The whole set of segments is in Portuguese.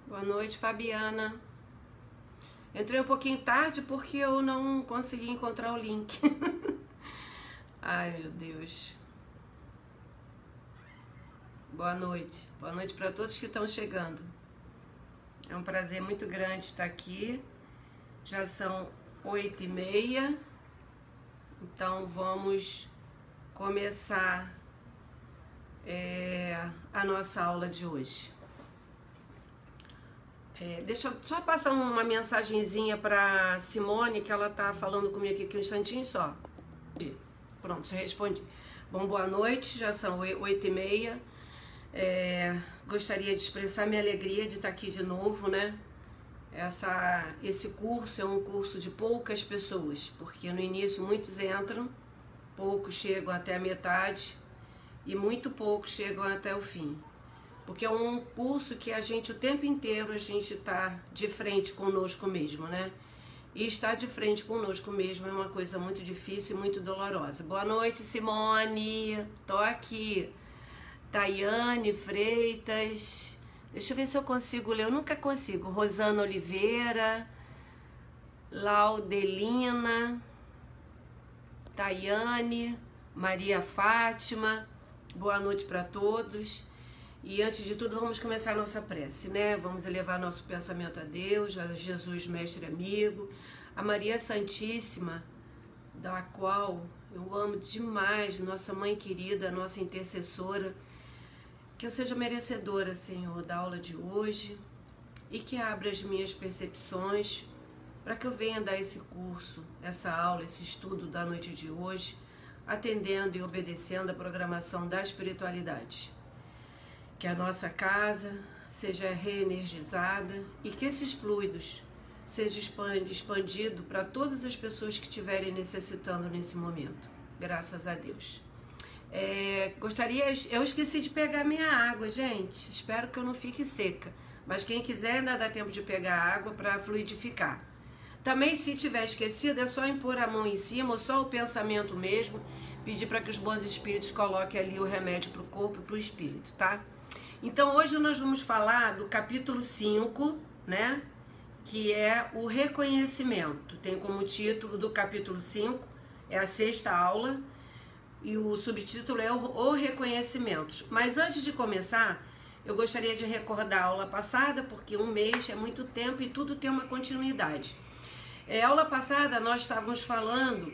Boa noite, Fabiana. Entrei um pouquinho tarde porque eu não consegui encontrar o link. Ai, meu Deus. Boa noite. Boa noite para todos que estão chegando. É um prazer muito grande estar aqui. Já são 8h30. Então vamos começar a nossa aula de hoje. Deixa eu só passar uma mensagenzinha para Simone, que ela tá falando comigo aqui um instantinho só. Pronto, já respondi. Bom, boa noite, já são 8h30. Gostaria de expressar minha alegria de estar aqui de novo, né? Esse curso é um curso de poucas pessoas, porque no início muitos entram, poucos chegam até a metade e muito poucos chegam até o fim. Porque é um curso que a gente, o tempo inteiro, a gente está de frente conosco mesmo, né? E estar de frente conosco mesmo é uma coisa muito difícil e muito dolorosa. Boa noite, Simone. Tô aqui. Tayane Freitas. Deixa eu ver se eu consigo ler. Eu nunca consigo. Rosana Oliveira. Laudelina. Tayane. Maria Fátima. Boa noite para todos. E antes de tudo, vamos começar a nossa prece, né? Vamos elevar nosso pensamento a Deus, a Jesus, mestre e amigo, a Maria Santíssima, da qual eu amo demais, nossa mãe querida, nossa intercessora, que eu seja merecedora, Senhor, da aula de hoje e que abra as minhas percepções para que eu venha dar esse curso, essa aula, esse estudo da noite de hoje, atendendo e obedecendo a programação da espiritualidade. Que a nossa casa seja reenergizada e que esses fluidos sejam expandidos para todas as pessoas que estiverem necessitando nesse momento. Graças a Deus. Eu esqueci de pegar minha água, gente. Espero que eu não fique seca. Mas quem quiser ainda dá tempo de pegar água para fluidificar. Também, se tiver esquecido, é só impor a mão em cima ou só o pensamento mesmo. Pedir para que os bons espíritos coloquem ali o remédio para o corpo e para o espírito, tá? Então, hoje nós vamos falar do capítulo 5, né? Que é o reconhecimento. Tem como título do capítulo 5, é a 6ª aula, e o subtítulo é o reconhecimento. Mas antes de começar, eu gostaria de recordar a aula passada, porque um mês é muito tempo e tudo tem uma continuidade. A aula passada nós estávamos falando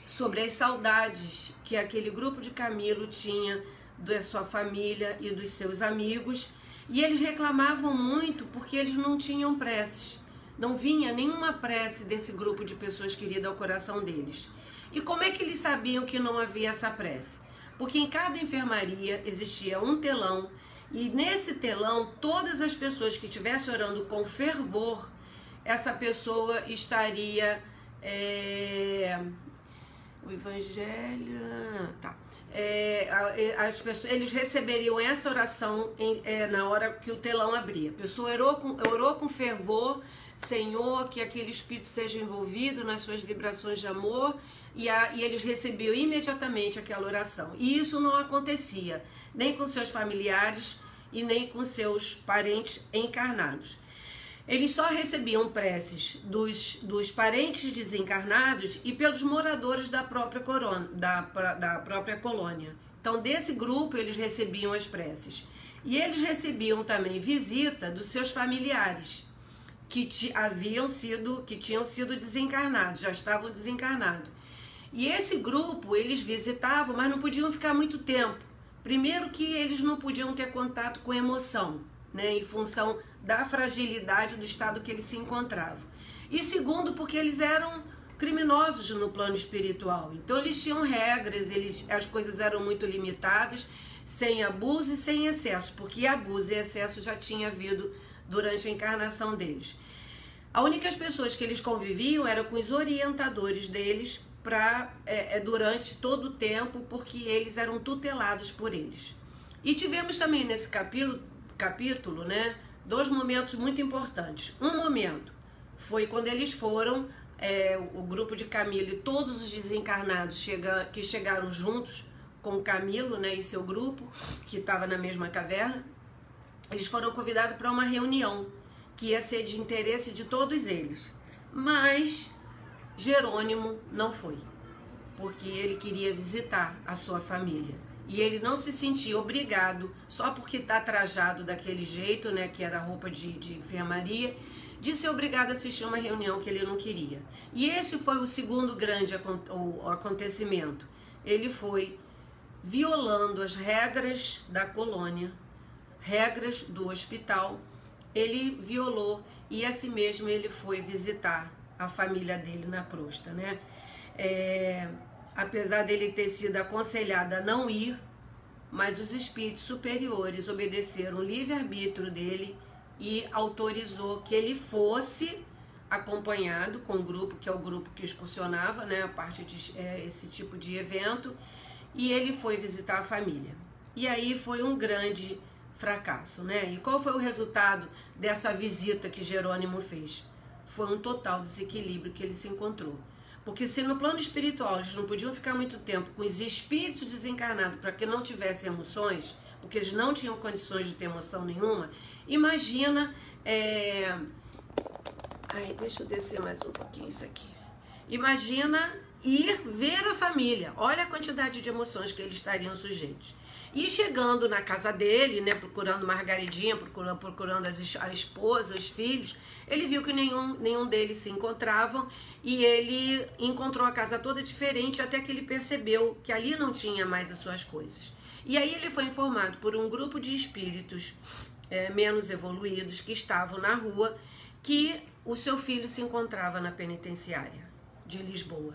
sobre as saudades que aquele grupo de Camilo tinha da sua família e dos seus amigos, e eles reclamavam muito porque eles não tinham preces, não vinha nenhuma prece desse grupo de pessoas queridas ao coração deles. E como é que eles sabiam que não havia essa prece? Porque em cada enfermaria existia um telão, e nesse telão todas as pessoas que estivessem orando com fervor, essa pessoa estaria o evangelho, tá. As pessoas, eles receberiam essa oração na hora que o telão abria. A pessoa orou com fervor, Senhor, que aquele espírito seja envolvido nas suas vibrações de amor, e eles recebiam imediatamente aquela oração. E isso não acontecia nem com seus familiares e nem com seus parentes encarnados. Eles só recebiam preces dos parentes desencarnados e pelos moradores da própria colônia. Então, desse grupo, eles recebiam as preces. E eles recebiam também visita dos seus familiares, que tinham sido desencarnados, já estavam desencarnados. E esse grupo, eles visitavam, mas não podiam ficar muito tempo. Primeiro que eles não podiam ter contato com emoção, né, em função da fragilidade do estado que eles se encontravam. E segundo, porque eles eram criminosos no plano espiritual. Então eles tinham regras, as coisas eram muito limitadas, sem abuso e sem excesso, porque abuso e excesso já tinha havido durante a encarnação deles. As únicas pessoas que eles conviviam eram com os orientadores deles durante todo o tempo, porque eles eram tutelados por eles. E tivemos também nesse capítulo, né, 2 momentos muito importantes. Um momento foi quando eles foram, o grupo de Camilo e todos os desencarnados que chegaram juntos com Camilo, né, e seu grupo, que estava na mesma caverna, eles foram convidados para uma reunião que ia ser de interesse de todos eles. Mas Jerônimo não foi, porque ele queria visitar a sua família. E ele não se sentia obrigado, só porque está trajado daquele jeito, né, que era roupa de enfermaria, de ser obrigado a assistir uma reunião que ele não queria. E esse foi o segundo grande acontecimento. Ele foi violando as regras da colônia, regras do hospital, ele violou e assim mesmo ele foi visitar a família dele na crosta, né? Apesar dele ter sido aconselhado a não ir, mas os espíritos superiores obedeceram o livre-arbítrio dele e autorizou que ele fosse acompanhado com o grupo, que é o grupo que excursionava, né, a parte de esse tipo de evento, e ele foi visitar a família. E aí foi um grande fracasso, né? E qual foi o resultado dessa visita que Jerônimo fez? Foi um total desequilíbrio que ele se encontrou. Porque se no plano espiritual eles não podiam ficar muito tempo com os espíritos desencarnados para que não tivessem emoções, porque eles não tinham condições de ter emoção nenhuma, imagina... deixa eu descer mais um pouquinho isso aqui. Imagina ir ver a família. Olha a quantidade de emoções que eles estariam sujeitos. E chegando na casa dele, né, procurando Margaridinha, procurando a esposa, os filhos, ele viu que nenhum deles se encontravam e ele encontrou a casa toda diferente até que ele percebeu que ali não tinha mais as suas coisas. E aí ele foi informado por um grupo de espíritos menos evoluídos que estavam na rua que o seu filho se encontrava na penitenciária de Lisboa.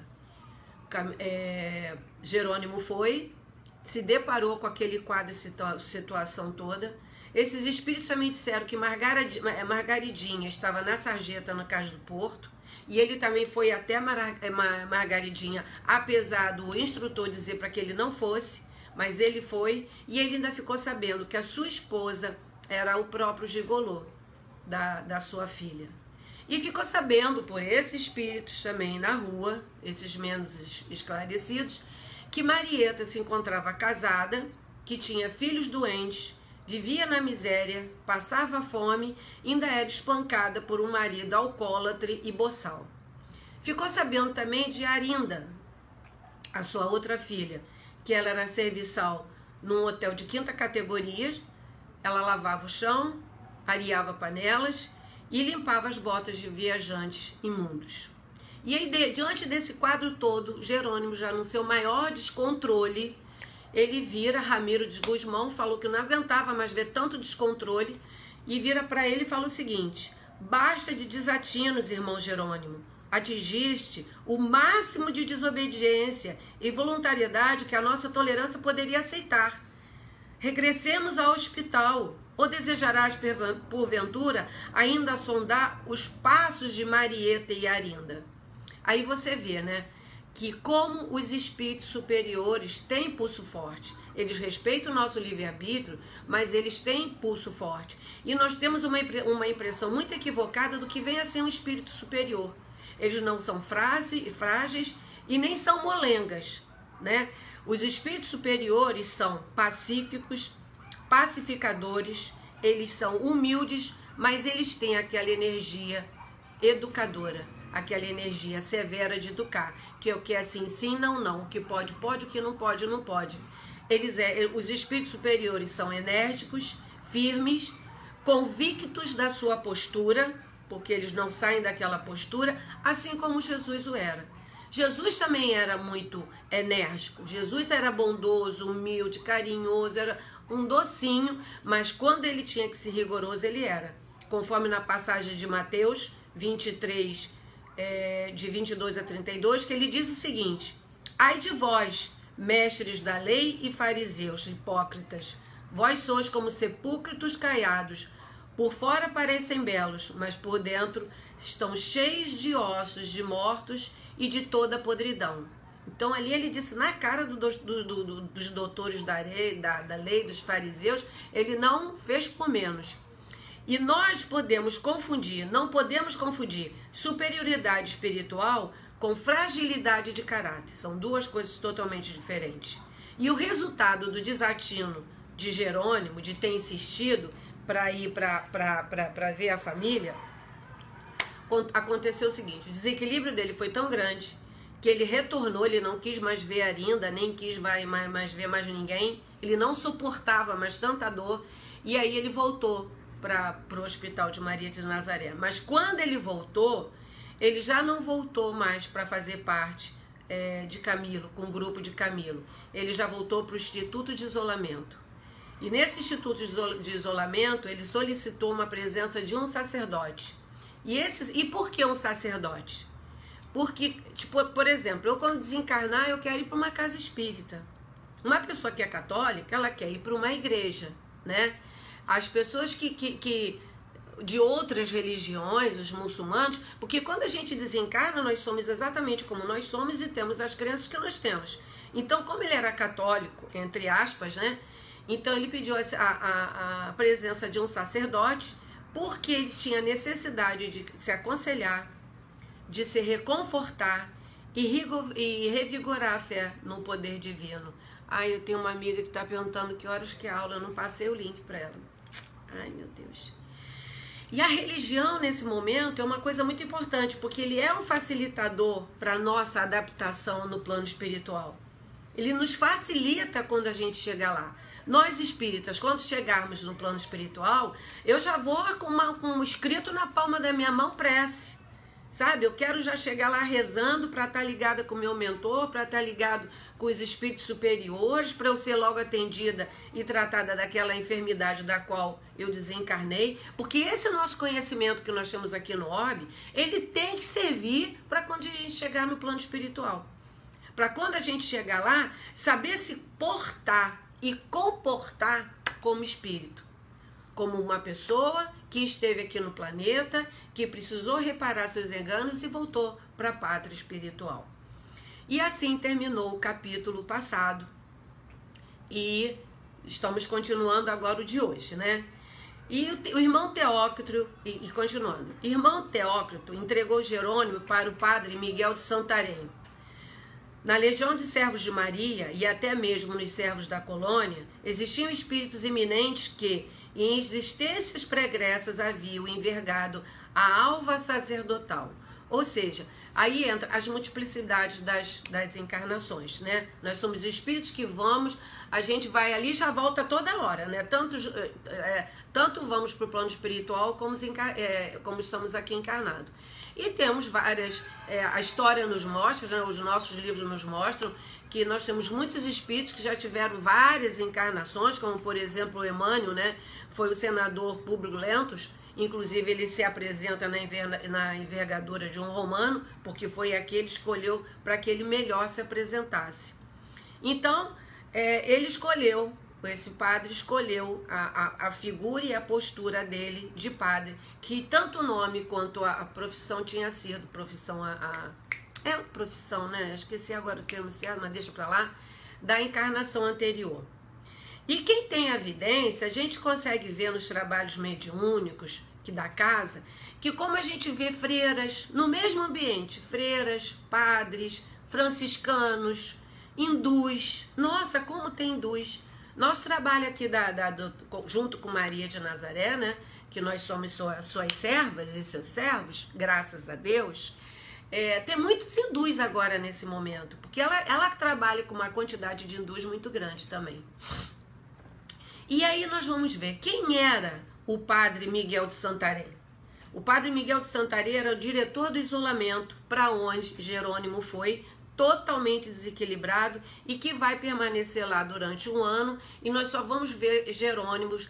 Jerônimo foi, se deparou com aquele quadro e situação toda. Esses espíritos também disseram que Margaridinha estava na sarjeta no Cais do Porto, e ele também foi até Margaridinha, apesar do instrutor dizer para que ele não fosse, mas ele foi, e ele ainda ficou sabendo que a sua esposa era o próprio gigolô da sua filha. E ficou sabendo por esses espíritos também na rua, esses menos esclarecidos, que Marieta se encontrava casada, que tinha filhos doentes, vivia na miséria, passava fome, ainda era espancada por um marido alcoólatre e boçal. Ficou sabendo também de Arinda, a sua outra filha, que ela era serviçal num hotel de 5ª categoria, ela lavava o chão, areava panelas e limpava as botas de viajantes imundos. E aí, diante desse quadro todo, Jerônimo, já no seu maior descontrole, ele vira Ramiro de Guzmão, falou que não aguentava mais ver tanto descontrole, e vira para ele e fala o seguinte: basta de desatinos, irmão Jerônimo, atingiste o máximo de desobediência e voluntariedade que a nossa tolerância poderia aceitar. Regressemos ao hospital, ou desejarás, porventura, ainda sondar os passos de Marieta e Arinda? Aí você vê, né, que como os espíritos superiores têm pulso forte. Eles respeitam o nosso livre-arbítrio, mas eles têm pulso forte. E nós temos uma impressão muito equivocada do que vem a ser um espírito superior. Eles não são frágeis e nem são molengas, né? Os espíritos superiores são pacíficos, pacificadores, eles são humildes, mas eles têm aquela energia educadora, aquela energia severa de educar, que é o que é assim, sim, não, o que pode, pode, o que não pode, não pode. Os espíritos superiores são enérgicos, firmes, convictos da sua postura, porque eles não saem daquela postura, assim como Jesus o era. Jesus também era muito enérgico, Jesus era bondoso, humilde, carinhoso, era um docinho, mas quando ele tinha que ser rigoroso, ele era. Conforme na passagem de Mateus 23, de 22 a 32, que ele diz o seguinte: ai de vós, mestres da lei e fariseus, hipócritas, vós sois como sepulcros caiados, por fora parecem belos, mas por dentro estão cheios de ossos de mortos e de toda podridão. Então ali ele disse na cara dos doutores da lei, dos fariseus, ele não fez por menos. E nós não podemos confundir superioridade espiritual com fragilidade de caráter. São duas coisas totalmente diferentes. E o resultado do desatino de Jerônimo, de ter insistido, para ir para ver a família, aconteceu o seguinte: o desequilíbrio dele foi tão grande que ele retornou, ele não quis mais ver a Arinda, nem quis mais ver mais ninguém, ele não suportava mais tanta dor, e aí ele voltou para o hospital de Maria de Nazaré. Mas quando ele voltou, ele já não voltou mais para fazer parte de Camilo, com o grupo de Camilo. Ele já voltou para o Instituto de Isolamento. E nesse Instituto de Isolamento, ele solicitou uma presença de um sacerdote. E por que um sacerdote? Porque, tipo, por exemplo, eu quando desencarnar, eu quero ir para uma casa espírita. Uma pessoa que é católica, ela quer ir para uma igreja, né? As pessoas que de outras religiões, os muçulmanos, porque quando a gente desencarna, nós somos exatamente como nós somos e temos as crenças que nós temos. Então, como ele era católico, entre aspas, né? Então ele pediu a presença de um sacerdote, porque ele tinha necessidade de se aconselhar, de se reconfortar e revigorar a fé no poder divino. Ai, eu tenho uma amiga que está perguntando que horas que é a aula, eu não passei o link para ela. Ai, meu Deus. E a religião, nesse momento, é uma coisa muito importante, porque ele é um facilitador para a nossa adaptação no plano espiritual. Ele nos facilita quando a gente chega lá. Nós espíritas, quando chegarmos no plano espiritual, eu já vou com escrito na palma da minha mão prece. Sabe, eu quero já chegar lá rezando para estar ligada com o meu mentor, para estar ligado com os espíritos superiores, para eu ser logo atendida e tratada daquela enfermidade da qual eu desencarnei. Porque esse nosso conhecimento que nós temos aqui no orbe, ele tem que servir para quando a gente chegar no plano espiritual. Para quando a gente chegar lá, saber se portar e comportar como espírito. Como uma pessoa que esteve aqui no planeta, que precisou reparar seus enganos e voltou para a pátria espiritual. E assim terminou o capítulo passado. E estamos continuando agora o de hoje, né? E o irmão Teócrito, e continuando, irmão Teócrito entregou Jerônimo para o padre Miguel de Santarém. Na legião de servos de Maria, e até mesmo nos servos da colônia, existiam espíritos iminentes que, em existências pregressas, haviam envergado a alva sacerdotal. Ou seja, aí entra as multiplicidades das encarnações, né? Nós somos espíritos que vamos, a gente vai ali e já volta toda hora, né? Tanto vamos para o plano espiritual como estamos aqui encarnados. E temos várias, a história nos mostra, né? Os nossos livros nos mostram que nós temos muitos espíritos que já tiveram várias encarnações, como por exemplo o Emmanuel, né? Foi o senador Públio Lentulus. Inclusive ele se apresenta na envergadura de um romano, porque foi a que ele escolheu para que ele melhor se apresentasse. Então, esse padre escolheu a figura e a postura dele de padre, que tanto o nome quanto a profissão tinha sido, profissão, né? Esqueci agora o termo certo, mas deixa para lá, da encarnação anterior. E quem tem evidência, a gente consegue ver nos trabalhos mediúnicos da casa, que como a gente vê freiras no mesmo ambiente, freiras, padres, franciscanos, hindus, nossa, como tem hindus. Nosso trabalho aqui junto com Maria de Nazaré, né, que nós somos suas servas e seus servos, graças a Deus, tem muitos hindus agora nesse momento, porque ela trabalha com uma quantidade de hindus muito grande também. E aí nós vamos ver quem era o padre Miguel de Santarém. O padre Miguel de Santarém era o diretor do isolamento, para onde Jerônimo foi, totalmente desequilibrado, e que vai permanecer lá durante um ano, e nós só vamos ver Jerônimos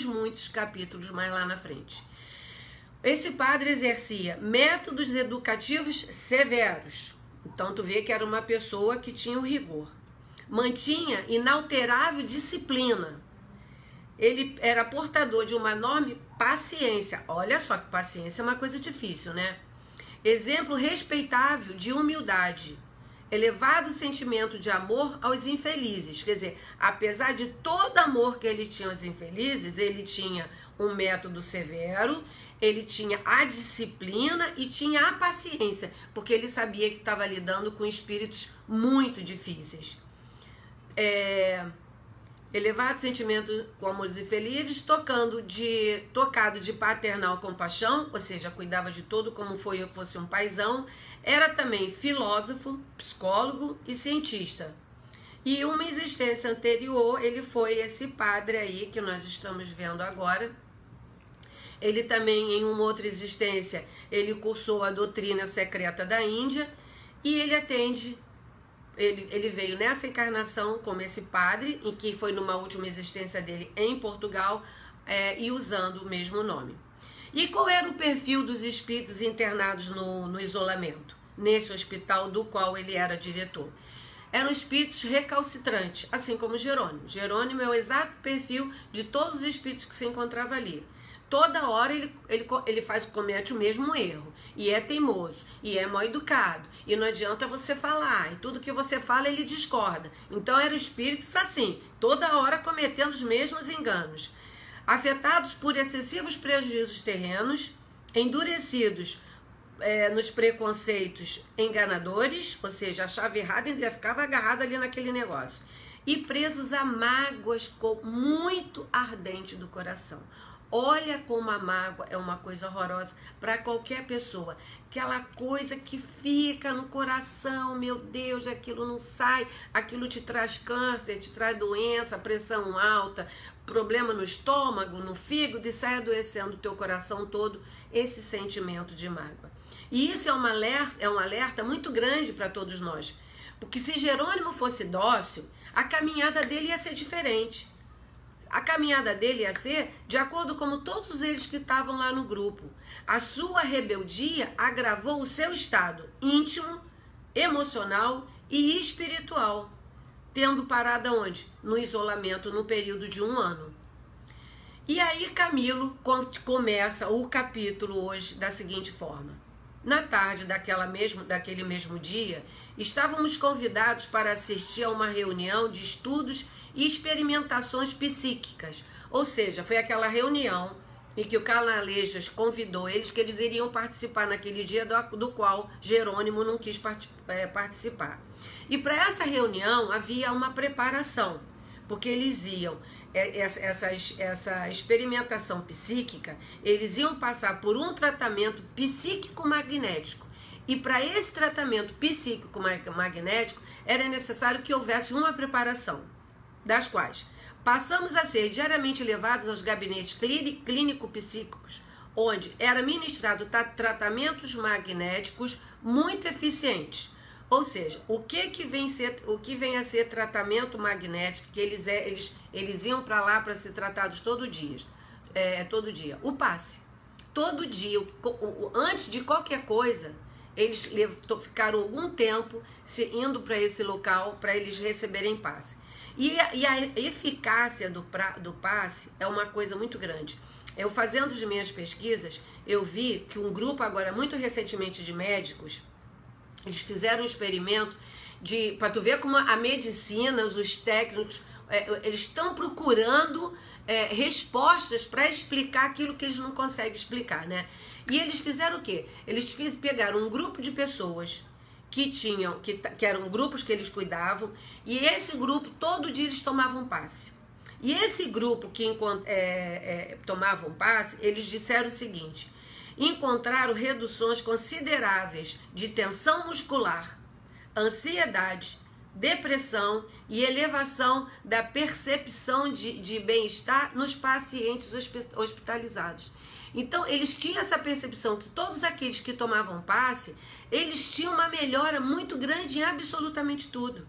muitos capítulos mais lá na frente. Esse padre exercia métodos educativos severos. Então tu vê que era uma pessoa que tinha o rigor. Mantinha inalterável disciplina. Ele era portador de uma enorme paciência. Olha só que paciência é uma coisa difícil, né? Exemplo respeitável de humildade. Elevado sentimento de amor aos infelizes. Quer dizer, apesar de todo amor que ele tinha aos infelizes, ele tinha um método severo, ele tinha a disciplina e tinha a paciência, porque ele sabia que estava lidando com espíritos muito difíceis. Elevado sentimento com amores infelizes, tocado de paternal compaixão, ou seja, cuidava de todo como fosse um paizão. Era também filósofo, psicólogo e cientista. E uma existência anterior, ele foi esse padre aí que nós estamos vendo agora. Ele também, em uma outra existência, ele cursou a doutrina secreta da Índia e ele atende. Ele veio nessa encarnação como esse padre, em que foi numa última existência dele em Portugal, e usando o mesmo nome. E qual era o perfil dos espíritos internados no isolamento, nesse hospital do qual ele era diretor? Eram espíritos recalcitrantes, assim como Jerônimo. Jerônimo é o exato perfil de todos os espíritos que se encontravam ali. Toda hora ele comete o mesmo erro, e é teimoso, e é mal educado, e não adianta você falar, e tudo que você fala ele discorda. Então eram espíritos assim, toda hora cometendo os mesmos enganos. Afetados por excessivos prejuízos terrenos, endurecidos nos preconceitos enganadores, ou seja, achava errado e ainda ficava agarrado ali naquele negócio, e presos a mágoas muito ardente do coração. Olha como a mágoa é uma coisa horrorosa para qualquer pessoa. Aquela coisa que fica no coração, meu Deus, aquilo não sai, aquilo te traz câncer, te traz doença, pressão alta, problema no estômago, no fígado, e sai adoecendo o teu coração todo, esse sentimento de mágoa. E isso é um alerta muito grande para todos nós. Porque se Jerônimo fosse dócil, a caminhada dele ia ser diferente. A caminhada dele ia ser de acordo com todos eles que estavam lá no grupo. A sua rebeldia agravou o seu estado íntimo, emocional e espiritual, tendo parado onde? No isolamento, no período de 1 ano. E aí Camilo começa o capítulo hoje da seguinte forma. Na tarde daquele mesmo dia, estávamos convidados para assistir a uma reunião de estudos e experimentações psíquicas. Ou seja, foi aquela reunião em que o Canalejas convidou eles, que eles iriam participar naquele dia do qual Jerônimo não quis participar. E para essa reunião havia uma preparação, porque eles iam, essa experimentação psíquica, eles iam passar por um tratamento psíquico-magnético. E para esse tratamento psíquico-magnético era necessário que houvesse uma preparação, das quais passamos a ser diariamente levados aos gabinetes clínico-psíquicos, onde era ministrado tratamentos magnéticos muito eficientes. Ou seja, o que vem a ser tratamento magnético, que eles iam para lá para ser tratados todo dia? O passe. Todo dia, antes de qualquer coisa, eles ficaram algum tempo indo para esse local para eles receberem passe. E a eficácia do passe é uma coisa muito grande. Eu, fazendo as minhas pesquisas, eu vi que um grupo agora, muito recentemente, de médicos, eles fizeram um experimento para tu ver como a medicina, os técnicos, eles estão procurando respostas para explicar aquilo que eles não conseguem explicar, né? E eles fizeram o quê? Eles pegaram um grupo de pessoas que eram grupos que eles cuidavam, e esse grupo, todo dia eles tomavam passe. E esse grupo que tomavam passe, eles disseram o seguinte: encontraram reduções consideráveis de tensão muscular, ansiedade, depressão e elevação da percepção de bem-estar nos pacientes hospitalizados. Então, eles tinham essa percepção que todos aqueles que tomavam passe, eles tinham uma melhora muito grande em absolutamente tudo.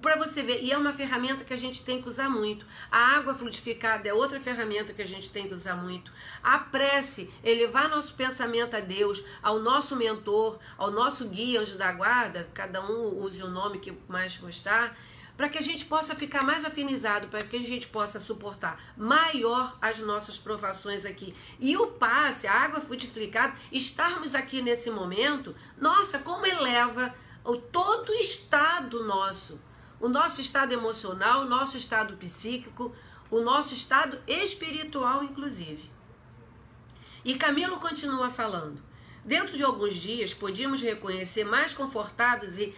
Para você ver, e é uma ferramenta que a gente tem que usar muito. A água fluidificada é outra ferramenta que a gente tem que usar muito. A prece, elevar nosso pensamento a Deus, ao nosso mentor, ao nosso guia, anjo da guarda, cada um use o nome que mais gostar, para que a gente possa ficar mais afinizado, para que a gente possa suportar maior as nossas provações aqui. E o passe, a água fluidificada, estarmos aqui nesse momento, nossa, como eleva todo o estado nosso. O nosso estado emocional, o nosso estado psíquico, o nosso estado espiritual, inclusive. E Camilo continua falando. Dentro de alguns dias, podíamos reconhecer mais confortados e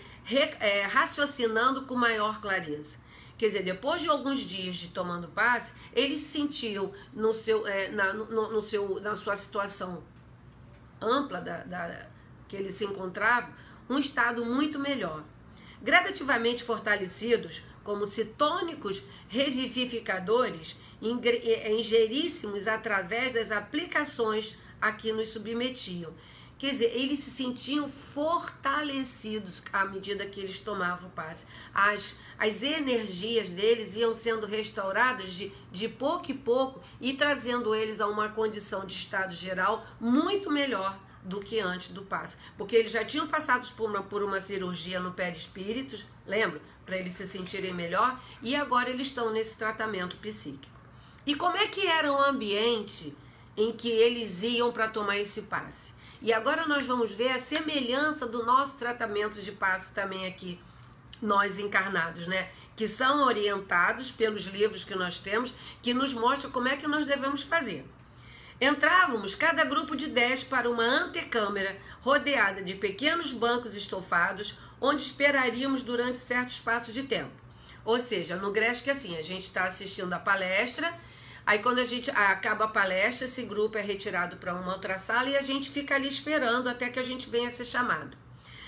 raciocinando com maior clareza. Quer dizer, depois de alguns dias de tomando passe, ele sentiu na sua situação ampla que ele se encontrava, um estado muito melhor. Gradativamente fortalecidos, como citônicos revivificadores, ingeríssemos através das aplicações a que nos submetiam. Quer dizer, eles se sentiam fortalecidos à medida que eles tomavam o passe. As energias deles iam sendo restauradas de pouco em pouco e trazendo eles a uma condição de estado geral muito melhor do que antes do passe. Porque eles já tinham passado por uma cirurgia no perispírito, lembra? Para eles se sentirem melhor, e agora eles estão nesse tratamento psíquico. E como é que era o ambiente em que eles iam para tomar esse passe? E agora nós vamos ver a semelhança do nosso tratamento de passe também aqui, nós encarnados, né? Que são orientados pelos livros que nós temos, que nos mostram como é que nós devemos fazer. Entrávamos, cada grupo de 10, para uma antecâmara rodeada de pequenos bancos estofados, onde esperaríamos durante certo espaço de tempo. Ou seja, no GRESC é assim, a gente está assistindo a palestra, aí quando a gente acaba a palestra, esse grupo é retirado para uma outra sala e a gente fica ali esperando até que a gente venha a ser chamado.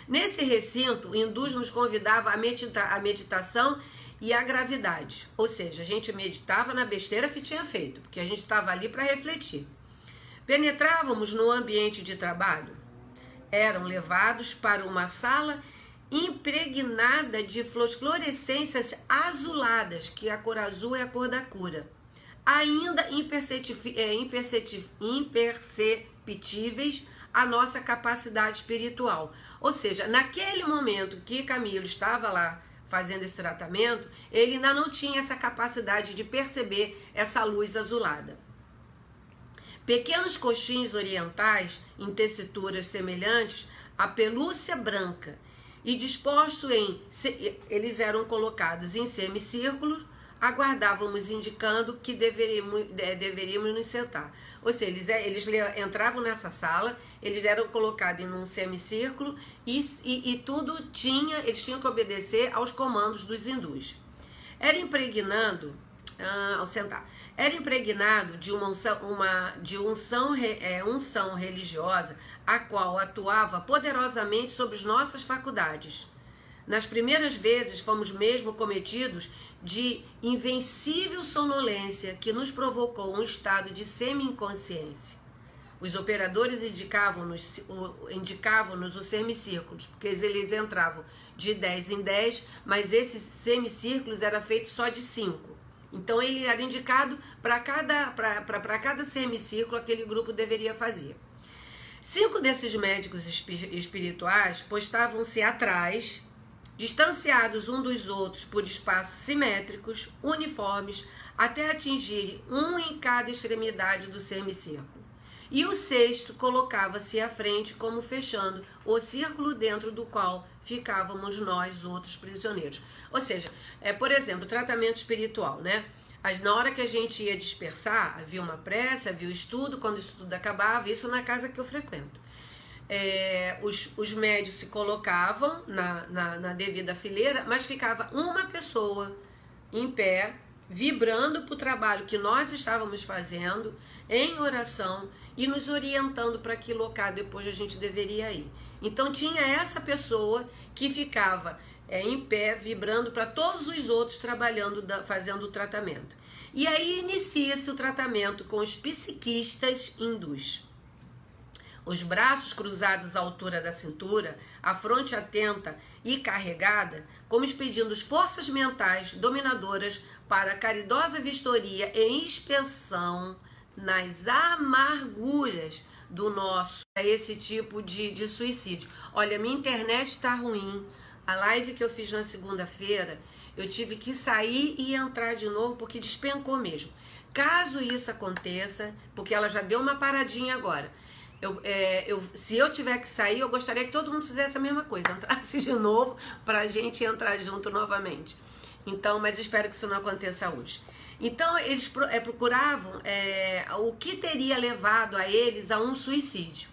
Nesse recinto, o Indus nos convidava a meditação e a gravidade. Ou seja, a gente meditava na besteira que tinha feito, porque a gente estava ali para refletir. Penetrávamos no ambiente de trabalho. Eram levados para uma sala impregnada de fluorescências azuladas, que a cor azul é a cor da cura. Ainda imperceptíveis à nossa capacidade espiritual. Ou seja, naquele momento que Camilo estava lá fazendo esse tratamento, ele ainda não tinha essa capacidade de perceber essa luz azulada. Pequenos coxins orientais, em tessituras semelhantes à pelúcia branca, e dispostos eles eram colocados em semicírculos, aguardávamos indicando que deveríamos nos sentar. Ou seja, eles entravam nessa sala, eles eram colocados em um semicírculo e tudo eles tinham que obedecer aos comandos dos hindus. Era impregnado, ao sentar, era impregnado de unção religiosa, a qual atuava poderosamente sobre as nossas faculdades. Nas primeiras vezes fomos mesmo cometidos de invencível sonolência que nos provocou um estado de semi-inconsciência. Os operadores indicavam-nos os semicírculos, porque eles entravam de 10 em 10, mas esses semicírculos eram feitos só de 5. Então ele era indicado para cada semicírculo aquele grupo deveria fazer. 5 desses médicos espirituais postavam-se atrás, distanciados uns dos outros por espaços simétricos, uniformes, até atingirem um em cada extremidade do semicírculo. E o 6º colocava-se à frente, como fechando o círculo dentro do qual ficávamos nós, outros prisioneiros. Ou seja, por exemplo, tratamento espiritual, né? Na hora que a gente ia dispersar, havia uma prece, havia o estudo, quando o estudo acabava, isso na casa que eu frequento. Os médios se colocavam na devida fileira, mas ficava uma pessoa em pé, vibrando para o trabalho que nós estávamos fazendo, em oração, e nos orientando para que local depois a gente deveria ir. Então tinha essa pessoa que ficava em pé, vibrando para todos os outros trabalhando, fazendo o tratamento. E aí inicia-se o tratamento com os psiquistas hindus. Os braços cruzados à altura da cintura, a fronte atenta e carregada, como expedindo forças mentais dominadoras para a caridosa vistoria e inspeção nas amarguras do nosso esse tipo de suicídio. Olha, minha internet está ruim. A live que eu fiz na segunda-feira, eu tive que sair e entrar de novo porque despencou mesmo. Caso isso aconteça, porque ela já deu uma paradinha agora, se eu tiver que sair, eu gostaria que todo mundo fizesse a mesma coisa, entrasse de novo para a gente entrar junto novamente. Então, mas espero que isso não aconteça hoje. Então, eles procuravam o que teria levado a eles a um suicídio.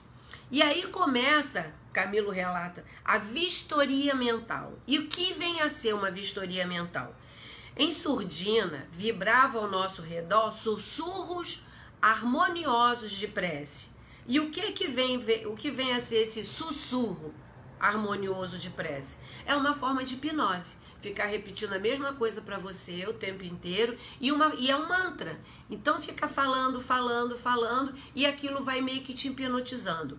E aí começa, Camilo relata, a vistoria mental. E o que vem a ser uma vistoria mental? Em surdina, vibravam ao nosso redor sussurros harmoniosos de prece. E o que vem a ser esse sussurro harmonioso de prece? É uma forma de hipnose. Ficar repetindo a mesma coisa para você o tempo inteiro e é um mantra. Então fica falando, e aquilo vai meio que te hipnotizando.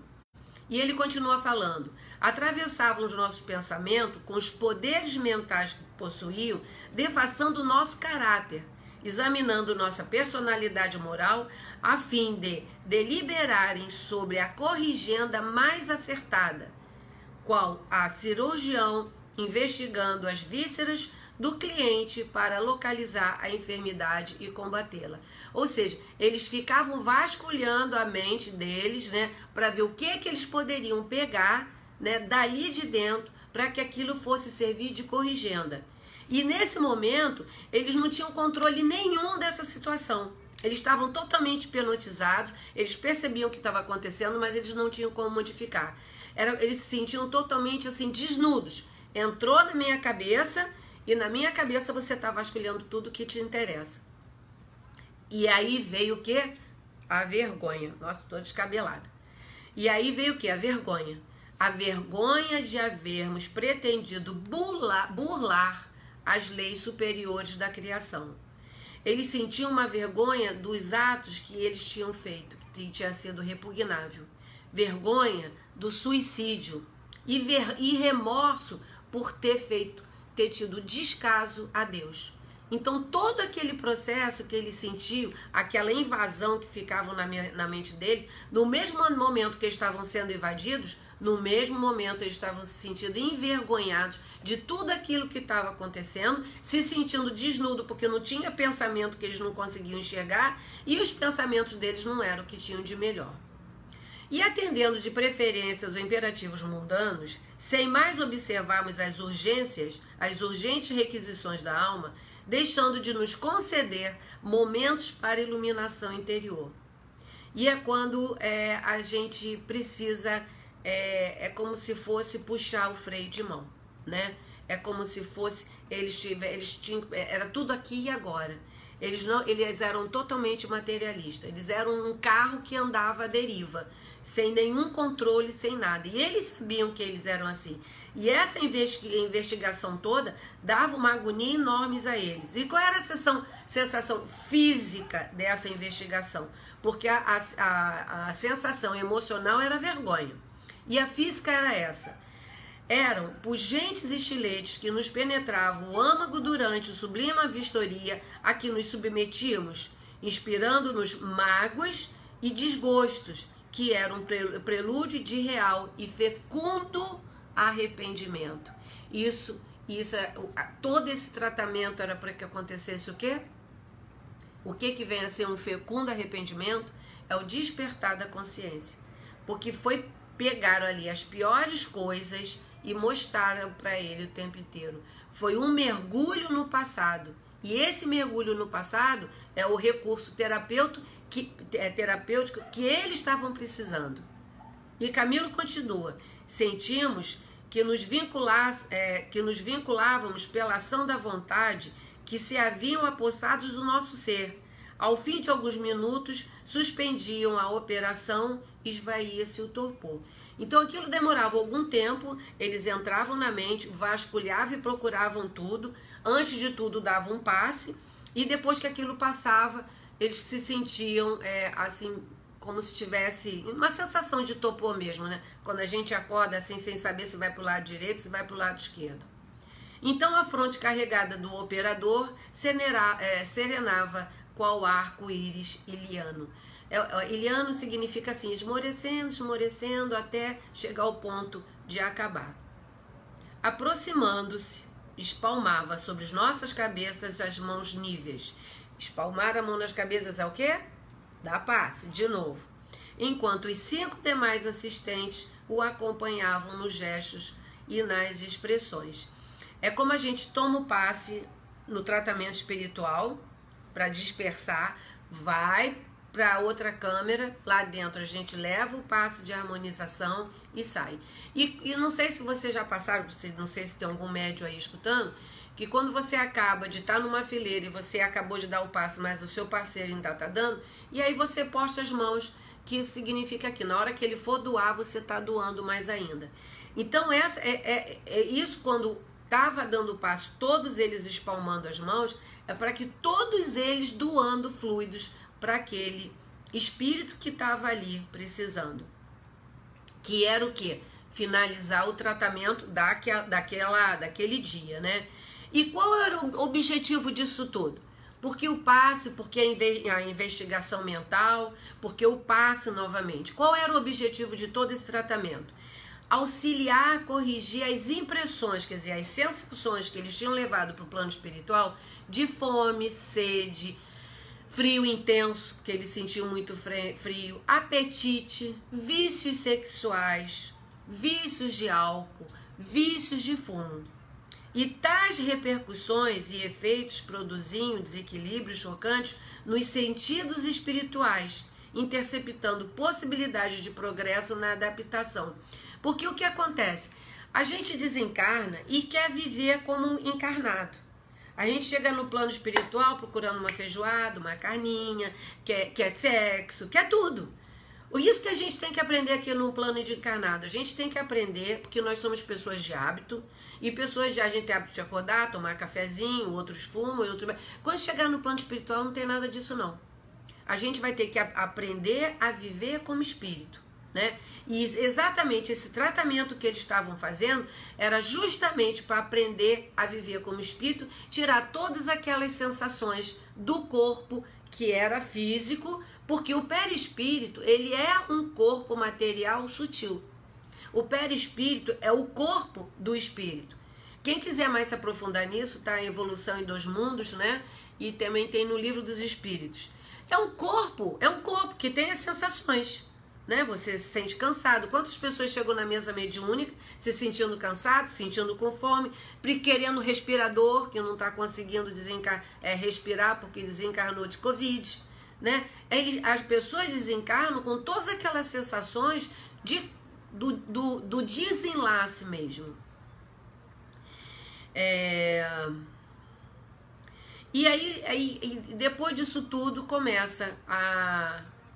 E ele continua falando: atravessavam os nossos pensamentos com os poderes mentais que possuíam, devassando o nosso caráter, examinando nossa personalidade moral, a fim de deliberarem sobre a corrigenda mais acertada, qual a cirurgião investigando as vísceras do cliente para localizar a enfermidade e combatê-la. Ou seja, eles ficavam vasculhando a mente deles, né, para ver o que eles poderiam pegar, né, dali de dentro, para que aquilo fosse servir de corrigenda. E nesse momento, eles não tinham controle nenhum dessa situação. Eles estavam totalmente hipnotizados, eles percebiam o que estava acontecendo, mas eles não tinham como modificar. Eles se sentiam totalmente assim, desnudos. Entrou na minha cabeça e na minha cabeça você está vasculhando tudo que te interessa. E aí veio o quê? A vergonha. Nossa, tô descabelada. E aí veio o quê? A vergonha. A vergonha de havermos pretendido burlar as leis superiores da criação. Eles sentiam uma vergonha dos atos que eles tinham feito, que tinha sido repugnável. Vergonha do suicídio e remorso por ter tido descaso a Deus. Então todo aquele processo que ele sentiu, aquela invasão que ficava na mente dele, no mesmo momento que eles estavam sendo invadidos, no mesmo momento eles estavam se sentindo envergonhados de tudo aquilo que estava acontecendo, se sentindo desnudo porque não tinha pensamento que eles não conseguiam enxergar e os pensamentos deles não eram o que tinham de melhor. E atendendo de preferência aos imperativos mundanos, sem mais observarmos as urgentes requisições da alma, deixando de nos conceder momentos para iluminação interior. E é quando a gente precisa, é como se fosse puxar o freio de mão, né? É como se fosse, era tudo aqui e agora. Eles eram totalmente materialistas, eles eram um carro que andava à deriva, sem nenhum controle, sem nada. E eles sabiam que eles eram assim. E essa investigação toda dava uma agonia enorme a eles. E qual era a sensação física dessa investigação? Porque a sensação emocional era vergonha. E a física era essa. Eram pungentes estiletes que nos penetravam o âmago durante o sublime vistoria a que nos submetíamos, inspirando-nos mágoas e desgostos, que era um prelúdio de real e fecundo arrependimento. Todo esse tratamento era para que acontecesse o quê? O que vem a ser um fecundo arrependimento? É o despertar da consciência. Porque pegaram ali as piores coisas e mostraram para ele o tempo inteiro. Foi um mergulho no passado. E esse mergulho no passado é o recurso terapêutico que eles estavam precisando. E Camilo continua: sentimos que nos vinculávamos pela ação da vontade que se haviam apossados do nosso ser. Ao fim de alguns minutos, suspendiam a operação e esvaía-se o torpor. Então aquilo demorava algum tempo, eles entravam na mente, vasculhavam e procuravam tudo, antes de tudo davam um passe, e depois que aquilo passava, eles se sentiam assim, como se tivesse uma sensação de torpor mesmo, né? Quando a gente acorda assim, sem saber se vai para o lado direito, se vai para o lado esquerdo. Então a fronte carregada do operador serenava qual arco-íris iliano. Iliano significa assim, esmorecendo até chegar ao ponto de acabar. Aproximando-se, espalmava sobre as nossas cabeças as mãos níveis. Espalmar a mão nas cabeças é o quê? Dá passe, de novo. Enquanto os 5 demais assistentes o acompanhavam nos gestos e nas expressões. É como a gente toma o passe no tratamento espiritual para dispersar, vai para outra câmera, lá dentro a gente leva o passe de harmonização e sai. E não sei se vocês já passaram, não sei se tem algum médium aí escutando, que quando você acaba de estar numa fileira e você acabou de dar o passe, mas o seu parceiro ainda está dando, e aí você posta as mãos, que isso significa que na hora que ele for doar, você está doando mais ainda. Então, isso quando estava dando o passo, todos eles espalmando as mãos, é para que todos eles doando fluidos para aquele espírito que estava ali precisando. Que era o quê? Finalizar o tratamento daquele dia, né? E qual era o objetivo disso tudo? Porque o passe, porque a investigação mental, porque o passe novamente. Qual era o objetivo de todo esse tratamento? Auxiliar a corrigir as impressões, quer dizer, as sensações que eles tinham levado para o plano espiritual de fome, sede, frio intenso, que eles sentiam muito frio, apetite, vícios sexuais, vícios de álcool, vícios de fumo. E tais repercussões e efeitos produziam desequilíbrios chocantes nos sentidos espirituais, interceptando possibilidade de progresso na adaptação. Porque o que acontece? A gente desencarna e quer viver como um encarnado. A gente chega no plano espiritual procurando uma feijoada, uma carninha, quer sexo, quer tudo. Isso que a gente tem que aprender aqui no plano de encarnado. A gente tem que aprender, porque nós somos pessoas de hábito, e pessoas a gente tem hábito de acordar, tomar cafezinho, outros fumam, outros... Quando chegar no plano espiritual não tem nada disso não. A gente vai ter que aprender a viver como espírito, né? E exatamente esse tratamento que eles estavam fazendo era justamente para aprender a viver como espírito, tirar todas aquelas sensações do corpo que era físico, porque o perispírito, ele é um corpo material sutil. O perispírito é o corpo do espírito. Quem quiser mais se aprofundar nisso, tá? A Evolução em Dois Mundos, né? E também tem no Livro dos Espíritos. É um corpo que tem as sensações, né? Você se sente cansado. Quantas pessoas chegam na mesa mediúnica se sentindo cansado, se sentindo com fome, querendo respirador, que não está conseguindo respirar porque desencarnou de Covid, né? As pessoas desencarnam com todas aquelas sensações do desenlace mesmo. E aí depois disso tudo começa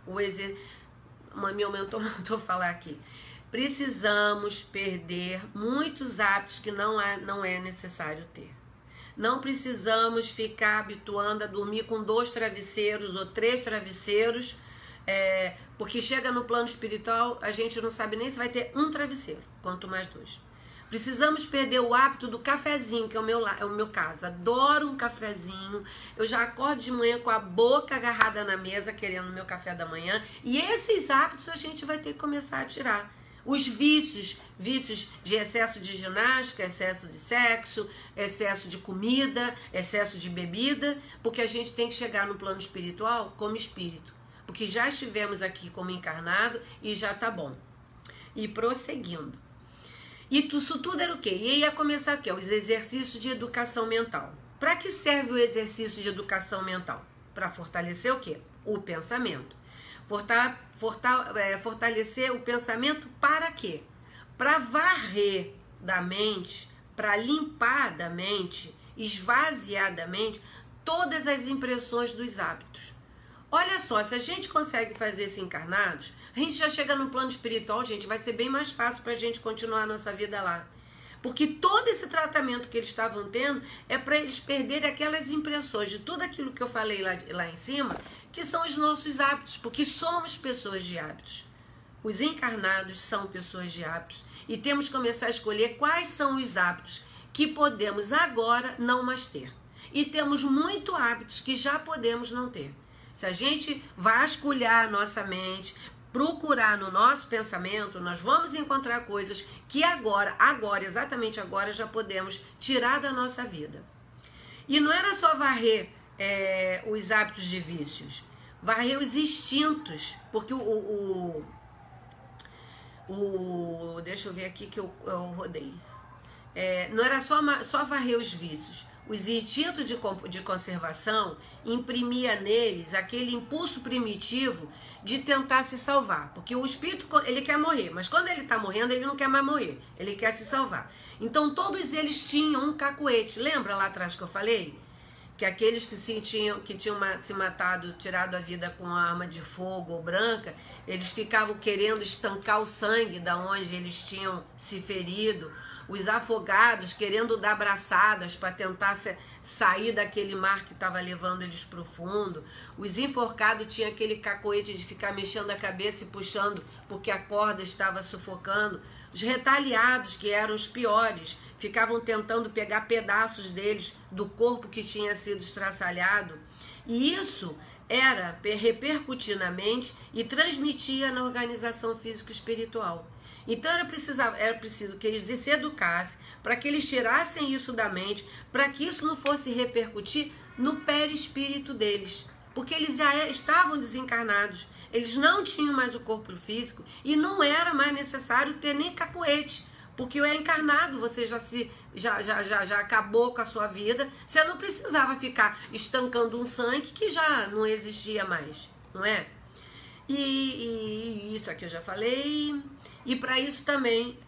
o exercício. Me aumentou a falar aqui. Precisamos perder muitos hábitos que não é necessário ter. Não precisamos ficar habituando a dormir com 2 travesseiros ou 3 travesseiros, porque chega no plano espiritual, a gente não sabe nem se vai ter um travesseiro, quanto mais 2. Precisamos perder o hábito do cafezinho, que é o meu caso. Adoro um cafezinho. Eu já acordo de manhã com a boca agarrada na mesa, querendo meu café da manhã. E esses hábitos a gente vai ter que começar a tirar. Os vícios de excesso de ginástica, excesso de sexo, excesso de comida, excesso de bebida, porque a gente tem que chegar no plano espiritual como espírito. Porque já estivemos aqui como encarnado e já tá bom. E prosseguindo. E isso tudo era o quê? E aí ia começar o quê? Os exercícios de educação mental. Para que serve o exercício de educação mental? Para fortalecer o quê? O pensamento. Fortalecer o pensamento para quê? Para varrer da mente, para limpar da mente, esvaziar da mente todas as impressões dos hábitos. Olha só, se a gente consegue fazer isso encarnados, a gente já chega no plano espiritual, gente, vai ser bem mais fácil para a gente continuar a nossa vida lá. Porque todo esse tratamento que eles estavam tendo é para eles perderem aquelas impressões de tudo aquilo que eu falei lá em cima, que são os nossos hábitos, porque somos pessoas de hábitos. Os encarnados são pessoas de hábitos. E temos que começar a escolher quais são os hábitos que podemos agora não mais ter. E temos muitos hábitos que já podemos não ter. Se a gente vasculhar a nossa mente, procurar no nosso pensamento, nós vamos encontrar coisas que agora, exatamente agora, já podemos tirar da nossa vida. E não era só varrer os hábitos de vícios, varrer os instintos, porque deixa eu ver aqui que eu rodei. Não era só varrer os vícios, Os instintos de conservação imprimia neles aquele impulso primitivo de tentar se salvar. Porque o espírito, ele quer morrer, mas quando ele está morrendo, ele não quer mais morrer. Ele quer se salvar. Então, todos eles tinham um cacuete. Lembra lá atrás que eu falei? Que aqueles que tinham se matado, tirado a vida com arma de fogo ou branca, eles ficavam querendo estancar o sangue da onde eles tinham se ferido. Os afogados querendo dar braçadas para tentar sair daquele mar que estava levando eles para o fundo. Os enforcados tinham aquele cacoete de ficar mexendo a cabeça e puxando porque a corda estava sufocando. Os retaliados, que eram os piores, ficavam tentando pegar pedaços deles do corpo que tinha sido estraçalhado. E isso era repercutir na mente e transmitia na organização físico-espiritual. Então era preciso que eles se educassem, para que eles tirassem isso da mente, para que isso não fosse repercutir no perispírito deles. Porque eles já estavam desencarnados, eles não tinham mais o corpo físico e não era mais necessário ter nem cacuete. Porque o encarnado, você já acabou com a sua vida, você não precisava ficar estancando um sangue que já não existia mais, não é? E isso aqui eu já falei. E para isso também,